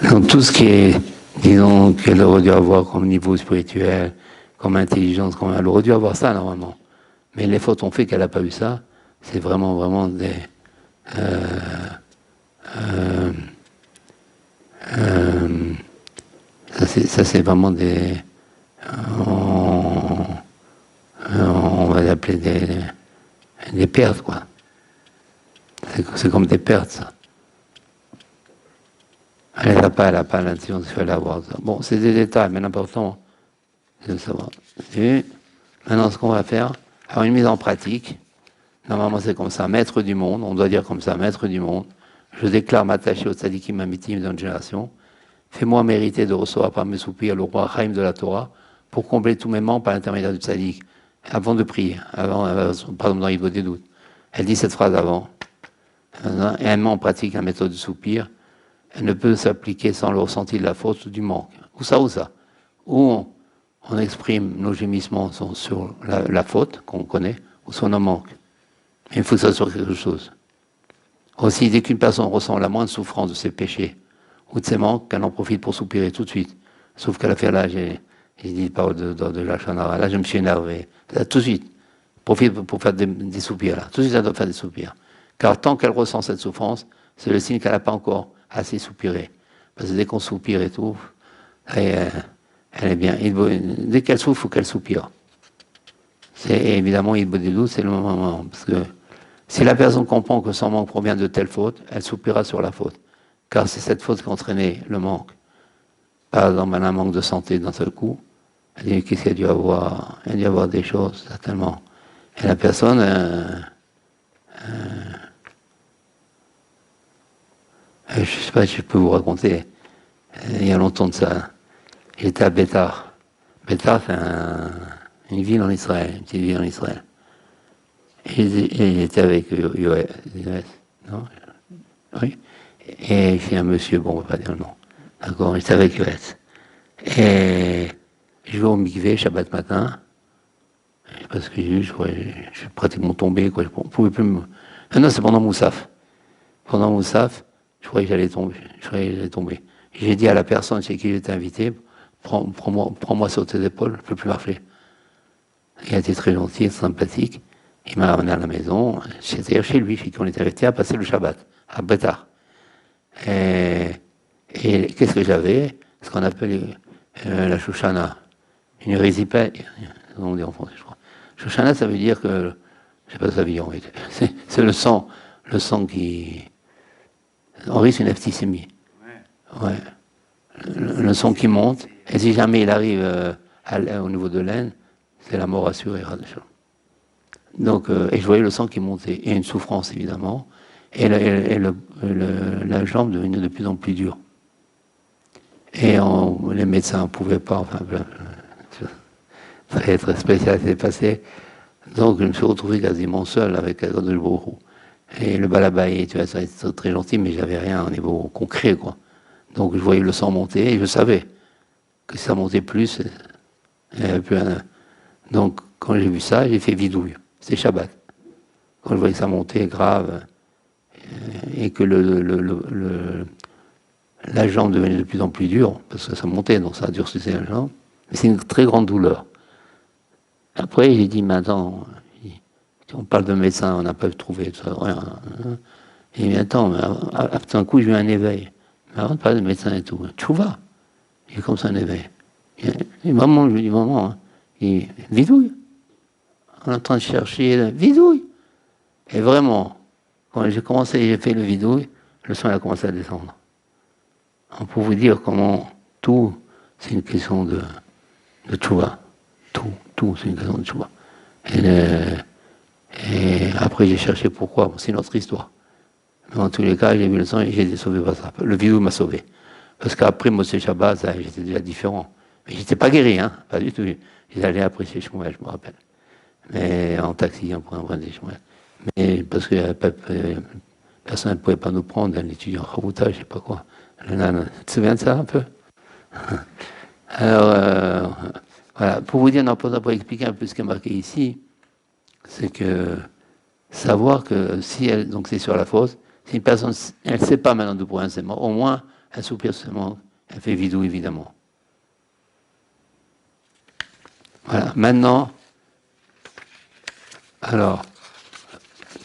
Donc tout ce qui est, disons, qu'elle aurait dû avoir comme niveau spirituel, comme intelligence, elle aurait dû avoir ça normalement. Mais les fautes ont fait qu'elle n'a pas eu ça. C'est vraiment, vraiment des... ça c'est vraiment des... on va l'appeler des pertes, quoi. C'est comme des pertes, ça. Elle n'a pas l'intention, il fallait avoir ça. Bon, c'est des détails, mais l'important, c'est de savoir. Et maintenant, ce qu'on va faire, alors une mise en pratique. Normalement, c'est comme ça, maître du monde. On doit dire comme ça, maître du monde. Je déclare m'attacher au tzadikim amitim d'une génération. Fais-moi mériter de recevoir par mes soupirs le roi Chaim de la Torah pour combler tous mes membres par l'intermédiaire du tzadik. Avant de prier, avant, par exemple, dans Ivo des doutes. Elle dit cette phrase avant. Et elle met en pratique la méthode du soupir. Elle ne peut s'appliquer sans le ressenti de la faute ou du manque. Ou ça. Ou on exprime nos gémissements sur la faute qu'on connaît, ou sur nos manques. Mais il faut que ça soit quelque chose. Aussi, dès qu'une personne ressent la moindre souffrance de ses péchés ou de ses manques, qu'elle en profite pour soupirer tout de suite. Sauf qu'elle a fait là, j'ai dit parole de la chanara, là je me suis énervé. Là, tout de suite, profite pour faire des soupirs là. Tout de suite, elle doit faire des soupirs. Car tant qu'elle ressent cette souffrance, c'est le signe qu'elle n'a pas encore assez soupiré. Parce que dès qu'on soupire et tout, elle est bien. Dès qu'elle souffre, il faut qu'elle soupire. Évidemment, c'est le moment. Parce que si la personne comprend que son manque provient de telle faute, elle soupirera sur la faute. Car c'est cette faute qui a entraîné le manque. Par exemple, un manque de santé d'un seul coup. Elle dit, qu'est-ce qu'elle a dû avoir? Elle a dû avoir des choses, certainement. Et la personne... je ne sais pas si je peux vous raconter. Il y a longtemps de ça. J'étais à Bétar. Bétar, c'est une ville en Israël, une petite ville en Israël. Et j'étais avec Yoès, non? Oui. Et c'est un monsieur, bon, on ne va pas dire le nom. D'accord, j'étais avec Yoès. Et je vais au mikvé, Shabbat matin. Je ne sais pas ce que j'ai eu, je suis pratiquement tombé, quoi. Je ne pouvais plus me... Non, c'est pendant Moussaf. Pendant Moussaf, je croyais que j'allais tomber. J'ai dit à la personne chez qui j'étais invité, prends-moi sur tes épaules, je ne peux plus marcher. Il a été très gentil, sympathique. Il m'a ramené à la maison, c'est-à-dire chez lui, chez qui on était invité à passer le Shabbat, à Bétar. Et qu'est-ce que j'avais? Ce qu'on appelle la Shoshana, une résipée, on dit en français, je crois. Shoshana, ça veut dire que, je ne sais pas ce que ça veut dire en fait, c'est le sang qui... On risque une ephtysémie. Ouais. Le sang qui monte, et si jamais il arrive au niveau de l'aine, c'est la mort assurée. Donc, et je voyais le sang qui montait, et une souffrance évidemment, et la jambe devenait de plus en plus dure. Et les médecins ne pouvaient pas, enfin, très, très spécial s'est passé. Donc je me suis retrouvé quasiment seul avec le Borou. Et le balabaï, tu vois, ça a été très gentil, mais j'avais rien au niveau concret, quoi. Donc je voyais le sang monter, et je savais que si ça montait plus, il n'y avait plus rien. Donc quand j'ai vu ça, j'ai fait vidouille. C'était Shabbat. Quand je voyais ça monter grave, et que la jambe devenait de plus en plus dure, parce que ça montait, donc ça durcissait la jambe. Mais c'est une très grande douleur. Après, j'ai dit, mais attends, on parle de médecin, on n'a pas trouvé ça, rien. J'ai dit, mais attends, mais après un coup, j'ai eu un éveil. Mais avant de parler de médecin et tout, tu vas. J'ai comme ça un éveil. Et maman, je lui dis, maman, hein, il dit, vidouille. On est en train de chercher, vidouille. Et vraiment, quand j'ai fait le vidouille, le sang a commencé à descendre. Pour vous dire comment tout, c'est une question de tchouva. Tout, c'est une question de tchouva. Et après, j'ai cherché pourquoi. Bon, c'est notre histoire. Mais en tous les cas, j'ai vu le sang et j'ai été sauvé par ça. Le vidouille m'a sauvé. Parce qu'après Moshe Shabbat, j'étais déjà différent. Mais j'étais pas guéri, hein, pas du tout. J'allais après chez Shmuel, je me rappelle. Mais en taxi, on prenait des Shmuel. Mais parce que personne ne pouvait pas nous prendre, un étudiant en Chavouta, je sais pas quoi. Tu te souviens de ça un peu? Alors, voilà. Pour vous dire, pour expliquer un peu ce qui est marqué ici, c'est que savoir que si elle, donc c'est sur la fosse, si une personne, elle ne sait pas maintenant d'où provient ses manques, au moins elle soupire ses manques, elle fait vidou évidemment. Voilà, maintenant, alors,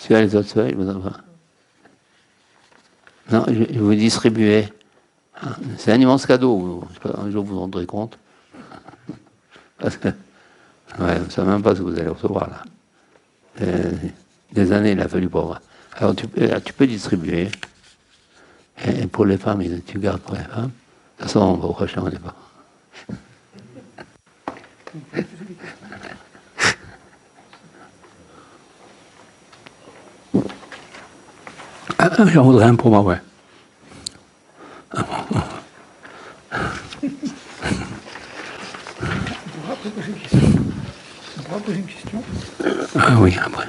tu as les autres feuilles, vous en avez. Non, je vais vous distribuer. C'est un immense cadeau, un jour vous vous rendrez compte. Parce que, ouais, vous ne savez même pas ce que vous allez recevoir là. Des années, il a fallu pour voir. Alors tu peux distribuer. Et pour les femmes, tu gardes pour les femmes. De toute façon, on va au prochain, on n'est pas. J'en voudrais un pour moi, ouais. On pourra poser une question. Ah oui, après.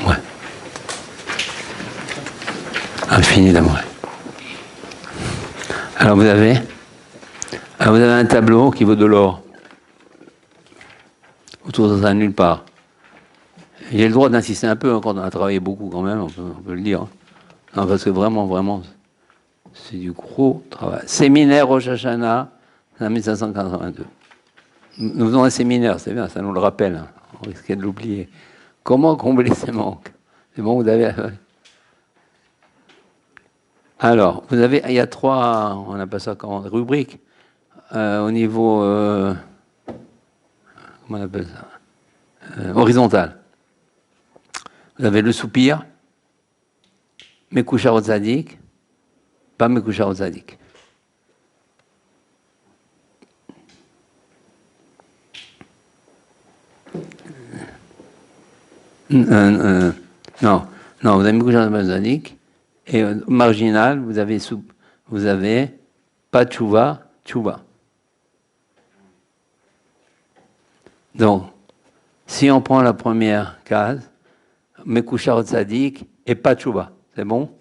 Ouais. Infini d'amour. Alors vous avez un tableau qui vaut de l'or. Vous trouvez ça nulle part. J'ai le droit d'insister un peu, quand on a travaillé beaucoup quand même, on peut le dire. Non, parce que vraiment, c'est du gros travail. Séminaire Rosh Hashanah, en 1582. Nous faisons un séminaire, c'est bien, ça nous le rappelle. Hein. On risquait de l'oublier. Comment combler ces manques? C'est bon, vous avez... Alors, il y a 3, on appelle ça comment, rubriques. Au niveau... comment on appelle ça? Horizontal. Vous avez le soupir, Mekouchar Tzadik, pas Mekouchar Tzadik. Non, vous avez Mekouchar Tzadik, et marginal, vous avez pas tchouva, tchouva. Donc, si on prend la première case, Mekouchar Tzadik et pas tchouva, c'est bon?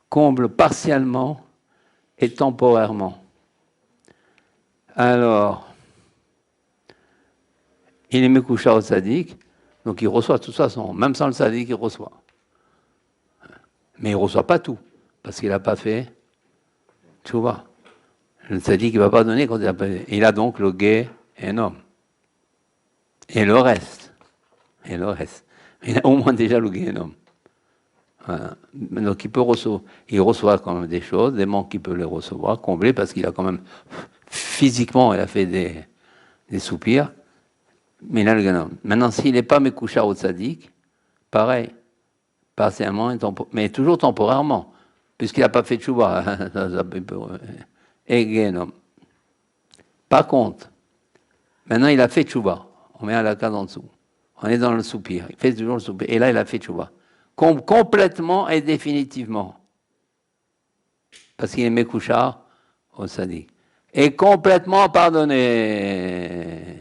Comble partiellement et temporairement. Alors, il est Mekouchar Tzadik, donc il reçoit de toute façon, même sans le Tzadik, il reçoit. Mais il ne reçoit pas tout, parce qu'il n'a pas fait tchouva. Le Tzadik, il ne va pas donner quand il a pas fait. Il a donc le gué et un homme. Et le reste. Il a au moins déjà le guénom. Voilà. Donc il reçoit quand même des choses, des manques qu'il peut les recevoir, combler, parce qu'il a quand même, physiquement, il a fait des soupirs, mais il a le guénom. Maintenant, s'il n'est pas Mekouchar au Tzadik, pareil, partiellement, mais toujours temporairement, puisqu'il n'a pas fait de tchouba, et guénom. Par contre, maintenant il a fait tchouba, on met à la case en dessous. On est dans le soupir. Il fait toujours le soupir. Et là, il a fait tchouva. Complètement et définitivement. Parce qu'il est Mekouchar au Tzadik. Et complètement pardonné.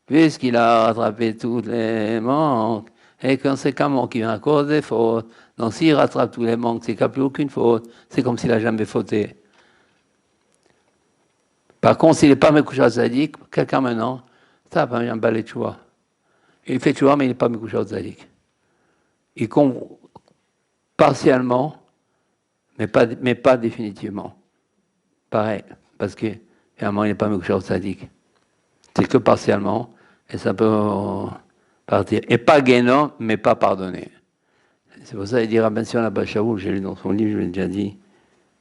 Puisqu'il a rattrapé tous les manques. Et conséquemment, qu'il vient à cause des fautes. Donc, s'il rattrape tous les manques, c'est qu'il n'y a plus aucune faute. C'est comme s'il n'a jamais fauté. Par contre, s'il n'est pas Mekouchar au Tzadik, quelqu'un maintenant, ça va bien balai tchouva. Il fait tchouva, mais il n'est pas Mekouchar Tzadik. Il comble partiellement, mais pas définitivement. Pareil, parce que finalement, il n'est pas Mekouchar Tzadik. C'est que partiellement, et ça peut partir. Et pas guénon, mais pas pardonné. C'est pour ça qu'il dit Rabban Sion Abba Shaul, j'ai lu dans son livre, je l'ai déjà dit,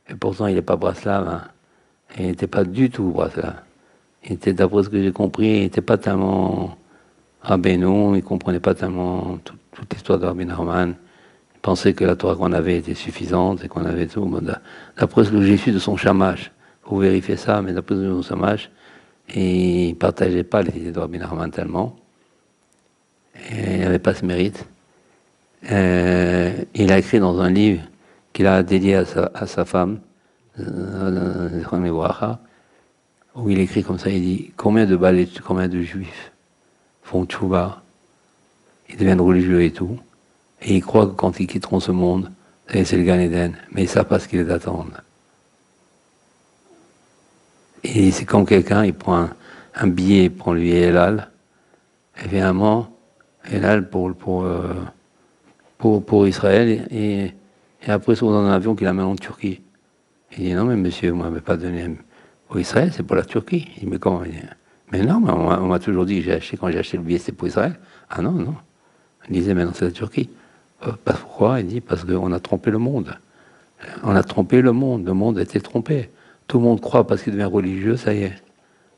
et pourtant il n'est pas Braslav, hein. Il n'était pas du tout Braslav. Il était, d'après ce que j'ai compris, il n'était pas tellement Rabbeinu, il ne comprenait pas tellement toute l'histoire de Rabbi Nachman. Il pensait que la Torah qu'on avait était suffisante et qu'on avait tout. D'après ce que j'ai su de son chamash, il faut vérifier ça, mais d'après ce que j'ai su de son chamash, il ne partageait pas les idées de Rabbi Nachman tellement. Et il n'avait pas ce mérite. Il a écrit dans un livre qu'il a dédié à sa femme, où il écrit comme ça, il dit combien de juifs font tchouva, ils deviennent religieux et tout, et ils croient que quand ils quitteront ce monde, c'est le Gan Eden, mais ils ne savent pas ce qu'ils les attendent. Et c'est comme quelqu'un, il prend un billet pour lui et Elal. Évidemment, Elal pour Israël, et après, ils sont dans un avion qui l'amène en Turquie. Il dit non, mais monsieur, moi, je ne m'avez pas donné pour Israël, c'est pour la Turquie. Il dit mais comment? Il dit, mais non, mais on m'a toujours dit que quand j'ai acheté le billet, c'est pour Israël. Ah non, non. Il disait, mais non, c'est la Turquie. Pourquoi? Il dit, parce qu'on a trompé le monde. On a trompé le monde a été trompé. Tout le monde croit parce qu'il devient religieux, ça y est.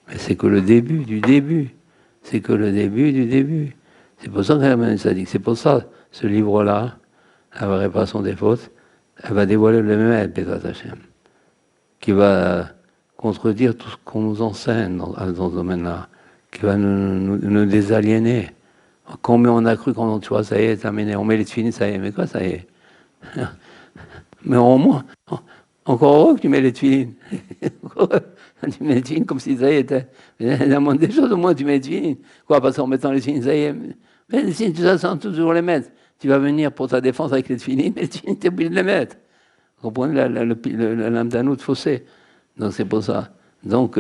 Mais c'est que le début du début. C'est que le début du début. C'est pour ça qu'elle ça dit. C'est pour ça, ce livre-là, la réparation des fautes, elle va dévoiler le même Bézat Hachem, qui va contredire tout ce qu'on nous enseigne dans ce domaine-là, qui va nous désaliéner. Quand on a cru, quand tu vois, ça y est, terminé, on met les tefilines, ça y est, mais quoi, ça y est? Mais au moins, encore heureux que tu mets les tefilines. Tu mets les tefilines comme si ça y était. La moindre des choses, au moins, tu mets les tefilines. Quoi, parce qu'en mettant les tefilines, ça y est. Mais les tefilines, tu vas toujours les mettre. Tu vas venir pour ta défense avec les tefilines, mais les tefilines, tu es obligé de les mettre. Vous comprenez la lame d'un autre fossé. Donc, c'est pour ça. Donc,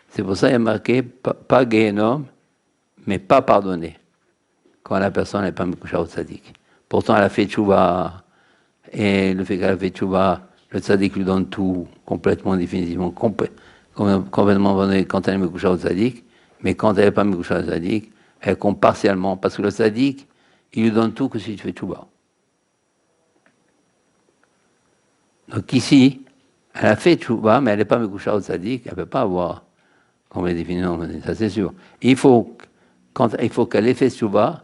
c'est pour ça qu'il y a marqué, pas Guéhénom, mais pas pardonné. Quand la personne n'est pas Mekoucha au tzaddik. Pourtant, elle a fait tchouva, et le fait qu'elle a fait tchouva, le tzaddik lui donne tout, complètement, définitivement, complètement abandonné quand elle est Mekoucha au tzaddik, mais quand elle n'est pas Mekoucha au tzaddik, elle compte partiellement, parce que le tzaddik, il lui donne tout que si tu fais tchouva. Donc ici, elle a fait tchouva, mais elle n'est pas Mekoucha au tzaddik, elle ne peut pas avoir, comme les définitions, ça c'est sûr. Il faut qu'elle ait fait tchouva,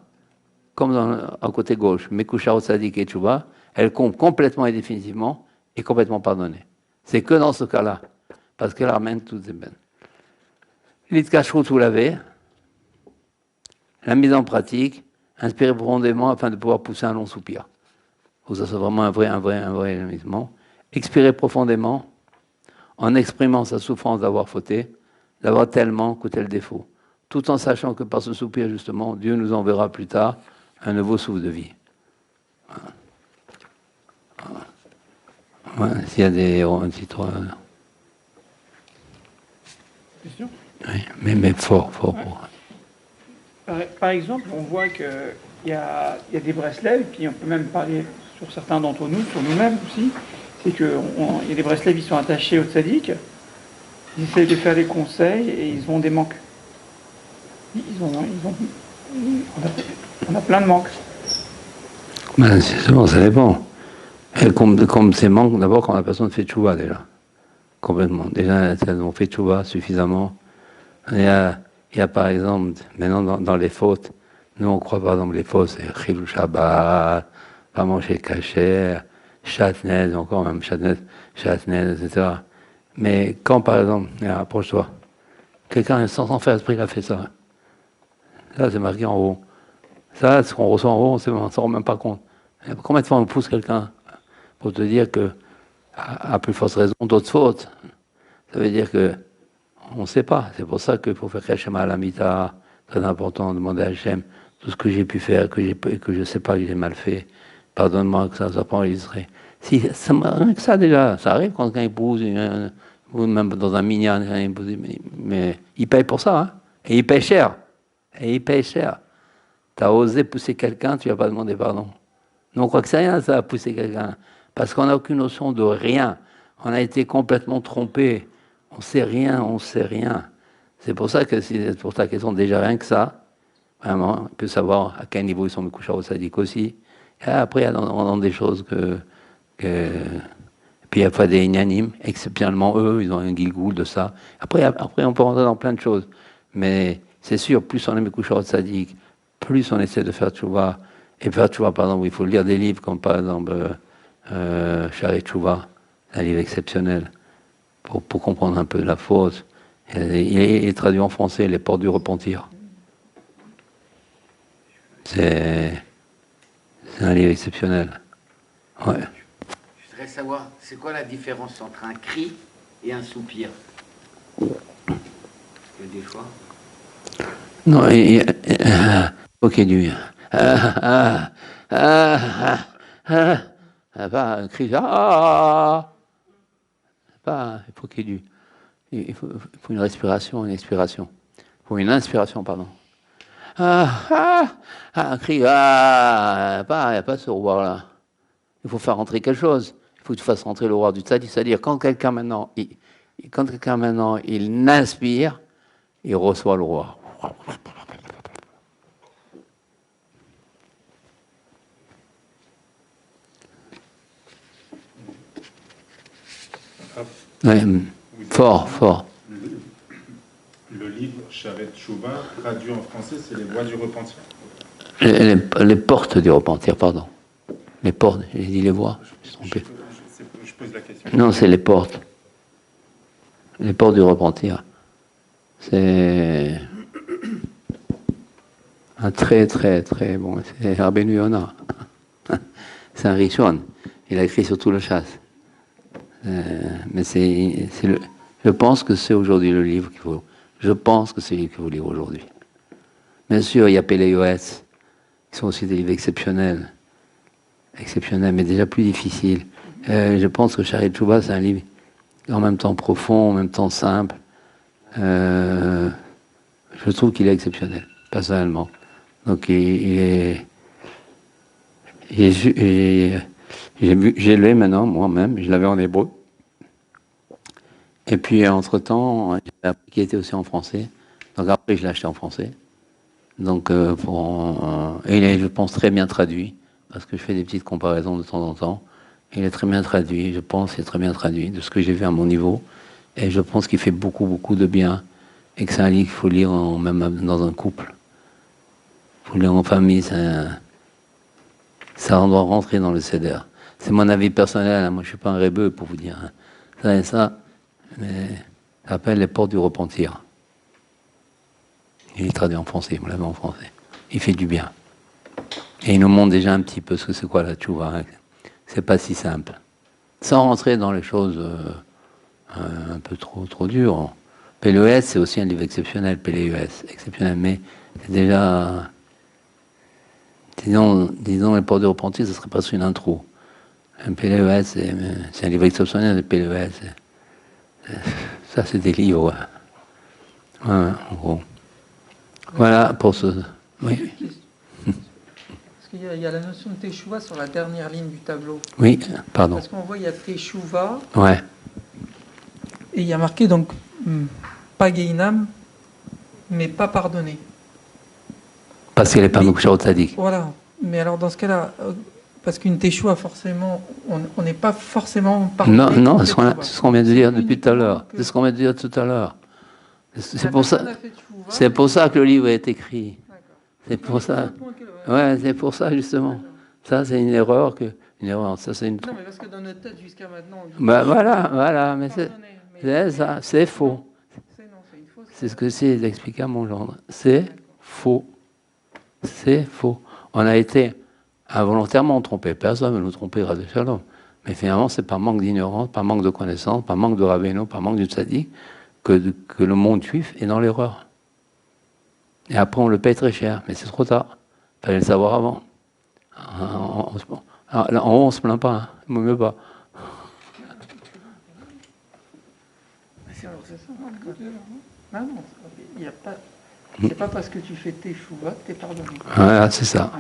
comme à côté gauche, Mekoucha au tzaddik et tchouva, elle compte complètement et définitivement et complètement pardonnée. C'est que dans ce cas-là, parce qu'elle ramène toutes ces peines. L'Itkashrout, vous l'avez, la mise en pratique, inspirer profondément afin de pouvoir pousser un long soupir. Faut que ça soit vraiment un vrai émisement. Expirer profondément en exprimant sa souffrance d'avoir fauté, d'avoir tellement coûté le défaut, tout en sachant que par ce soupir, justement, Dieu nous enverra plus tard un nouveau souffle de vie. Voilà. S'il y a des titres. Question? Oui, mais fort. Par exemple, on voit qu'il y a des bracelets, et puis on peut même parler sur certains d'entre nous, sur nous-mêmes aussi. C'est qu'il y a des bracelets qui sont attachés au tzaddik, ils essayent de faire des conseils et ils ont des manques. On a plein de manques. Ben, c'est bon, ça dépend. Et comme ces manques, d'abord quand la personne fait tchouva déjà. Complètement. Déjà, elles ont fait tchouva suffisamment. Il y a par exemple, maintenant dans les fautes, nous on croit par exemple les fautes, c'est Chilou Shabbat, pas manger caché, chatnez, encore même chatnez, etc. Mais quand par exemple, approche-toi, quelqu'un sans faire esprit, il a fait ça. Là, c'est marqué en haut. Ça, ce qu'on reçoit en haut, on ne s'en rend même pas compte. Combien de fois on pousse quelqu'un pour te dire que, à plus forte raison, d'autres fautes? Ça veut dire que on ne sait pas. C'est pour ça qu'il faut faire Hachem à la mita, très important, demander à Hachem tout ce que j'ai pu faire, que je ne sais pas que j'ai mal fait. Pardonne-moi que ça soit pas enregistré. Si, rien que ça déjà, ça arrive quand quelqu'un épouse, ou même dans un minyan, mais il paye pour ça, hein. Et il paye cher. Tu as osé pousser quelqu'un, tu ne vas pas demander pardon. Nous, on croit que c'est rien, ça, pousser quelqu'un. Parce qu'on n'a aucune notion de rien. On a été complètement trompé. On sait rien. C'est pour ça que, pour ta question, déjà rien que ça, vraiment, on peut savoir à quel niveau ils sont mes couchers au sadique aussi. Et après, il y a dans des choses puis il y a pas des inanimes, exceptionnellement eux, ils ont un guilgoul de ça. Après, on peut rentrer dans plein de choses. Mais c'est sûr, plus on est mes couchers au sadique, plus on essaie de faire tchouva. Et faire tchouva, par exemple, il faut lire des livres comme par exemple Shari Tchouva, un livre exceptionnel, pour comprendre un peu la faute. Il est traduit en français, Les Portes du Repentir. C'est un livre exceptionnel. Ouais. Je voudrais savoir, c'est quoi la différence entre un cri et un soupir? Il y a des fois. Non, ok, du. Pas un cri. Pas, il faut qu'il y ait il faut une respiration, une expiration. faut une inspiration, pardon. Un cri, il n'y a pas ce roi-là. Il faut faire rentrer quelque chose. Il faut que tu fasses rentrer le roi du tzaddik. C'est-à-dire, quand quelqu'un maintenant, il inspire, il reçoit le roi. Ouais, fort. Le livre Sharet Chouva, traduit en français, c'est les voies du repentir. Les portes du repentir, pardon. Les portes, j'ai dit les voies. Je pose la question. Non, c'est les portes. Les portes du repentir. C'est un très bon. C'est Rabbeinu Yonah. C'est un Rishon. Il a écrit sur tout le chasse. Mais je pense que c'est aujourd'hui le livre qu'il faut. Je pense que c'est le livre qu'il faut lire aujourd'hui. Bien sûr, il y a Péléoès, qui sont aussi des livres exceptionnels, mais déjà plus difficiles. Je pense que Sharet Chouva, c'est un livre en même temps profond, en même temps simple. Je trouve qu'il est exceptionnel, personnellement. Donc, j'ai lu maintenant, moi-même, je l'avais en hébreu. Et puis, entre-temps, j'ai appris qu'il était aussi en français. Donc, après, je l'ai acheté en français. Donc, et il est, je pense, très bien traduit, parce que je fais des petites comparaisons de temps en temps. Il est très bien traduit, je pense qu'il est très bien traduit, de ce que j'ai vu à mon niveau. Et je pense qu'il fait beaucoup de bien. Et que c'est un livre qu'il faut lire même dans un couple. Il faut lire en famille, ça doit rentrer dans le Seder. C'est mon avis personnel, hein. Moi je ne suis pas un rébeu pour vous dire. Hein. Ça et ça, mais ça s'appelle Les Portes du Repentir. Il est traduit en français, vous l'avez en français. Il fait du bien. Et il nous montre déjà un petit peu ce que c'est quoi la tchouva. Hein. C'est pas si simple. Sans rentrer dans les choses un peu trop dures. Péléoès, c'est aussi un livre exceptionnel, Péléoès, exceptionnel, mais c'est déjà... Disons, Les Portes du Repentir, ce serait pas une intro. Un Péléoès, c'est un livre exceptionnel, le Péléoès. Ça, c'est des livres, ouais. Ouais, en gros. Voilà pour ce... Oui. Parce qu'il y a la notion de Teshuvah sur la dernière ligne du tableau. Oui, pardon. Parce qu'on voit, il y a Teshuvah. Ouais. Et il y a marqué donc pas Geinam, mais pas pardonné. Parce qu'elle n'est pas Moukhcha au Tzadik. Voilà. Mais alors dans ce cas-là, parce qu'une Teshuvah, forcément, on n'est pas forcément pardonné. Non, c'est ce qu'on vient de dire depuis tout à l'heure. C'est ce qu'on vient de dire tout à l'heure. C'est pour ça que le livre est écrit. C'est pour ça. Ouais, c'est pour ça justement. Ça, c'est une erreur ça, c'est une. Non, mais parce que dans notre tête jusqu'à maintenant. Voilà, mais c'est ça, c'est faux. C'est ce que c'est d'expliquer à mon gendre. C'est faux. C'est faux. On a été involontairement trompé. Personne ne nous trompera de Shalom. Mais finalement, c'est par manque d'ignorance, par manque de connaissance, par manque de Rabbeinu, par manque du tzaddik, que le monde juif est dans l'erreur. Et après, on le paye très cher. Mais c'est trop tard. Il fallait le savoir avant. On se plaint pas. Hein. Il ne mieux pas. Non, il n'y a pas. C'est pas parce que tu fais tes chouvas que tu es pardonné. Voilà, c'est ça.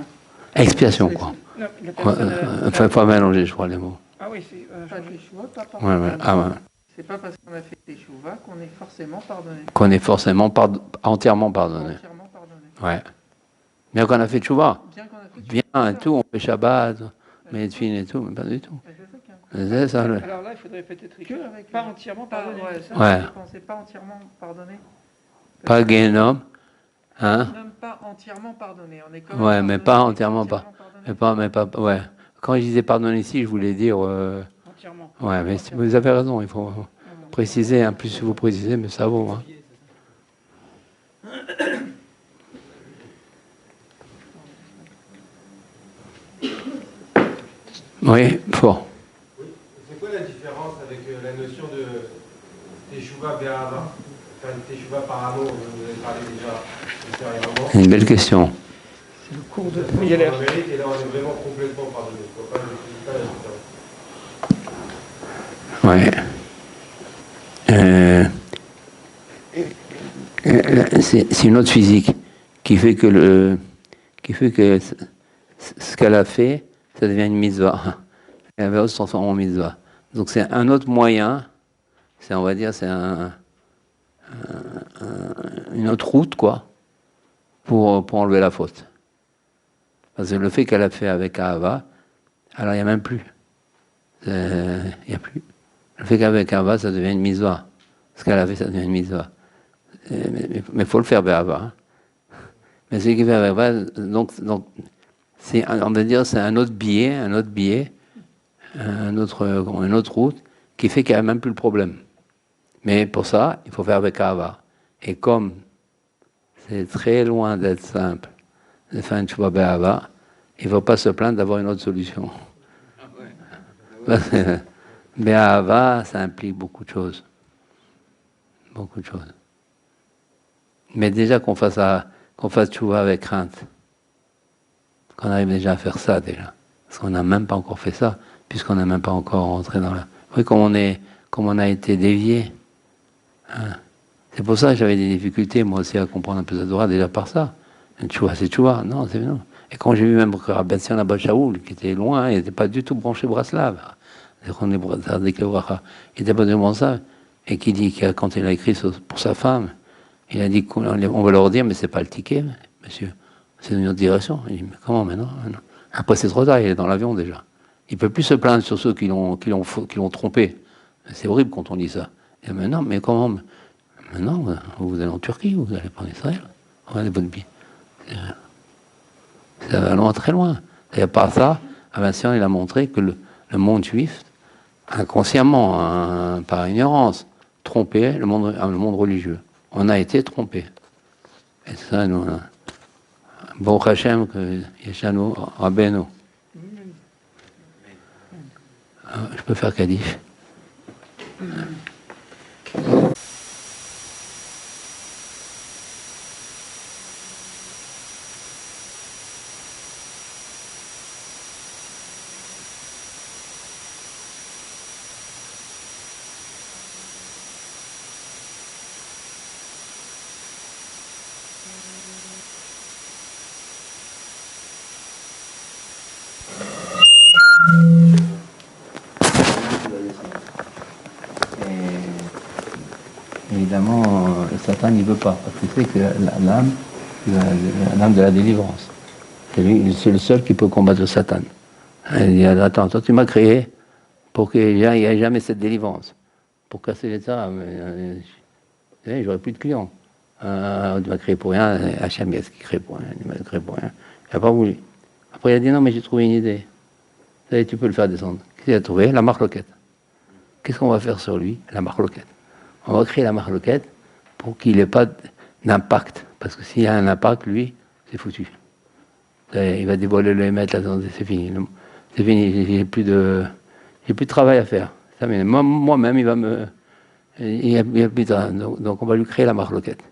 Expiation, quoi. Il ne faut pas mélanger, je crois, les mots. Ah oui, c'est pas tes chouvas, pas pardonné. Ouais. C'est pas parce qu'on a fait tes chouvas qu'on est forcément pardonné. Qu'on est forcément entièrement pardonné. Ouais. Bien qu'on a fait tchouva. Bien et tout, on fait Shabbat, mais et tout, mais pas du tout. C'est ça. Alors là, il faudrait peut-être écrire avec pas entièrement pardonné. Ouais. C'est pas entièrement pardonné. Pas Guénom. Hein? Même pas entièrement pardonné. On est quand ouais, mais pas entièrement pas. Mais pas. Ouais. Quand je disais pardonner ici, je voulais dire. Entièrement. Ouais, mais vous avez raison. Il faut préciser. Hein, plus vous précisez, mais ça vaut. Hein. Oui, fort. Oui. C'est quoi la différence avec la notion de Teshuvah Be'ahava, enfin Teshuvah par amour, vous avez parlé déjà ultérieurement. C'est une belle question. C'est le cours de on mérite et là on est vraiment complètement pardonné. Je ne vois pas la différence. Ouais. c'est une autre physique qui fait que ce qu'elle a fait, ça devient une mitzvah. Elle va se transformer en mitzvah. Donc c'est un autre moyen, on va dire, c'est une autre route, quoi, pour enlever la faute. Parce que le fait qu'elle a fait avec Ahava, alors il n'y a même plus. Il n'y a plus. Le fait qu'avec Ahava, ça devient une mitzvah. Ce qu'elle a fait, ça devient une mitzvah. Mais il faut le faire Ahava. Hein. Mais ce qui fait Ahava, donc on va dire, c'est un autre biais, une autre route, qui fait qu'il n'y a même plus le problème. Mais pour ça, il faut faire avec Ahava. Et comme c'est très loin d'être simple de faire une tchouva be'ahava, il ne faut pas se plaindre d'avoir une autre solution. Be'ahava, ça implique beaucoup de choses. Beaucoup de choses. Mais déjà qu'on fasse tchouva avec crainte, qu'on arrive déjà à faire ça déjà. Parce qu'on n'a même pas encore fait ça, puisqu'on n'a même pas encore rentré dans la... Oui, comme on a été dévié. Hein. C'est pour ça que j'avais des difficultés, moi aussi, à comprendre un peu la Torah, déjà par ça. Tchouva, c'est tchouva. Non, c'est non. Et quand j'ai vu même que Rabbi Sion Abba Shaoul, qui était loin, il n'était pas du tout branché Braslav. Il n'était pas devant ça. Et qui dit que quand il a écrit pour sa femme, il a dit qu'on va leur dire, mais c'est pas le ticket, monsieur. C'est dans une autre direction. Il dit, mais comment maintenant? Après, c'est trop tard, il est dans l'avion déjà. Il ne peut plus se plaindre sur ceux qui l'ont trompé. C'est horrible quand on dit ça. Et maintenant, mais comment? Maintenant, vous allez en Turquie, vous allez pas en Israël. Regardez votre vie. Ça va loin, très loin. Et à part ça, Vincent, il a montré que le monde juif, inconsciemment, par ignorance, trompait le monde religieux. On a été trompés. Et ça, nous, bon Hachem, que Yeshanu, Rabbeinu. Je peux faire Kaddish. Évidemment, Satan n'y veut pas, parce qu'il sait que l'âme de la délivrance. C'est le seul qui peut combattre Satan. Il dit, attends, toi tu m'as créé pour qu'il n'y ait jamais cette délivrance. Pour casser les âmes, j'aurais plus de clients. Tu m'as créé pour rien, Hachem, qu'est-ce qu'il crée pour rien? Il m'a créé pour rien. Il n'a pas voulu. Après, il a dit, non, mais j'ai trouvé une idée. Tu peux le faire descendre. Qu'est-ce qu'il a trouvé? La marloquette. Qu'est-ce qu'on va faire sur lui? La marloquette. On va créer la marloquette pour qu'il n'ait pas d'impact. Parce que s'il y a un impact, lui, c'est foutu. Il va dévoiler le émettre, c'est fini. C'est fini, j'ai plus de travail à faire. Moi-même, il y a plus de, donc on va lui créer la marloquette.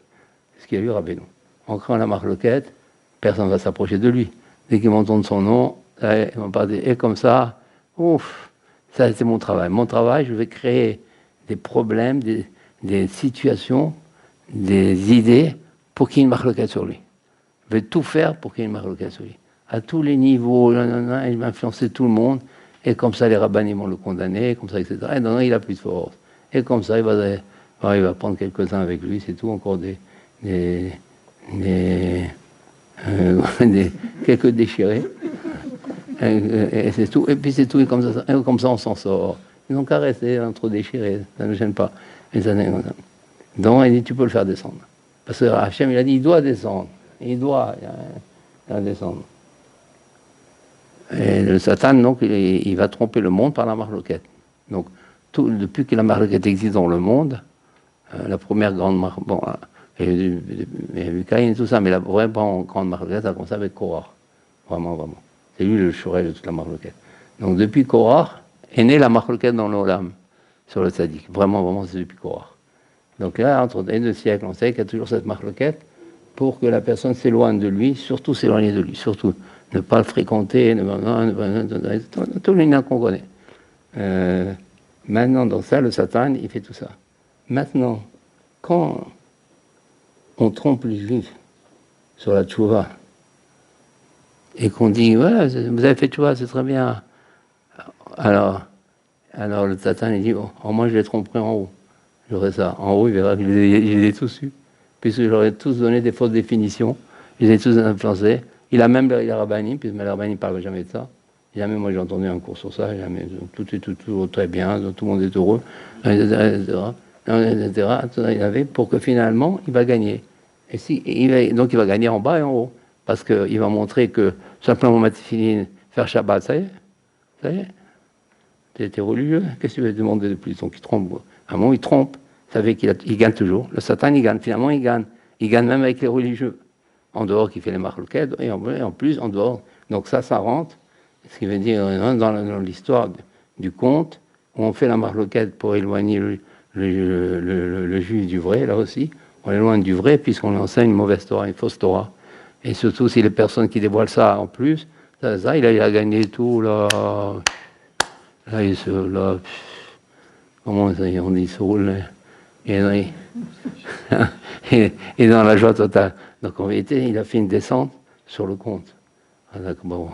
C'est ce qu'il y a eu Rabbeinu. En créant la marloquette, personne ne va s'approcher de lui. Dès qu'ils m'entendent son nom, ils vont pas dire, et comme ça, ouf, ça c'est mon travail. Mon travail, je vais créer des problèmes, des situations, des idées pour qu'il y ait une marloquette sur lui. Je vais tout faire pour qu'il y ait une marloquette sur lui. À tous les niveaux, il va influencer tout le monde, et comme ça les rabbins vont le condamner, comme ça, etc. Et non, il n'a plus de force. Et comme ça, il va prendre quelques-uns avec lui, c'est tout, encore quelques déchirés. Et c'est tout, et puis c'est tout, et comme ça on s'en sort. Ils ont qu'à rester entre déchirés, ça ne me gêne pas. Donc il dit, tu peux le faire descendre. Parce que Hachem, il a dit, il doit descendre. Il doit descendre. Et le Satan, donc, il va tromper le monde par la marloquette. Donc, depuis que la marloquette existe dans le monde, la première grande marloquette, bon, il y a eu Caïn et tout ça, mais la vraie grande marloquette, ça a commencé avec Korah. Vraiment, vraiment. C'est lui le chorel de toute la marloquette. Donc, depuis Korah, est née la marloquette dans l'Olam, sur le tzaddik. Vraiment, vraiment, c'est depuis Korah. Donc là, entre les 2 siècles, on sait qu'il y a toujours cette marloquette pour que la personne s'éloigne de lui, surtout s'éloigner de lui, surtout ne pas le fréquenter, tous les liens qu'on connaît. Maintenant, dans ça, le Satan, il fait tout ça. Maintenant, quand on trompe les juifs sur la tchouva, et qu'on dit, voilà, vous avez fait tchouva, c'est très bien. Alors le Satan, il dit, oh, moi je les tromperai en haut. J'aurais ça. En haut, il verra que je les ai tous eus, puisque j'aurais tous donné des fausses définitions, je les ai tous influencés. Il a même les rabbins, puisque les rabbins ne parlent jamais de ça. Jamais, moi j'ai entendu un cours sur ça, jamais, tout est tout très bien, tout le monde est heureux, etc. Il avait pour que finalement, il va gagner. Donc il va gagner en bas et en haut, parce qu'il va montrer que simplement Matfiline, faire Shabbat, ça y est, t'es religieux, qu'est-ce que tu veux demander de plus? Donc il trompe, à un moment il trompe, vous savez qu'il gagne toujours, le Satan il gagne, finalement il gagne même avec les religieux, en dehors qui fait les marloquettes, et en plus en dehors, donc ça rentre. Ce qui veut dire, dans l'histoire du conte, où on fait la marloquette pour éloigner le juif du vrai, là aussi, on l'éloigne du vrai puisqu'on enseigne une mauvaise Torah, une fausse Torah. Et surtout, si les personnes qui dévoilent ça en plus, ça il a gagné tout, là, comment on dit, il se roule, et dans la joie totale. Donc en vérité, il a fait une descente sur le compte. Ah, d'accord, bon.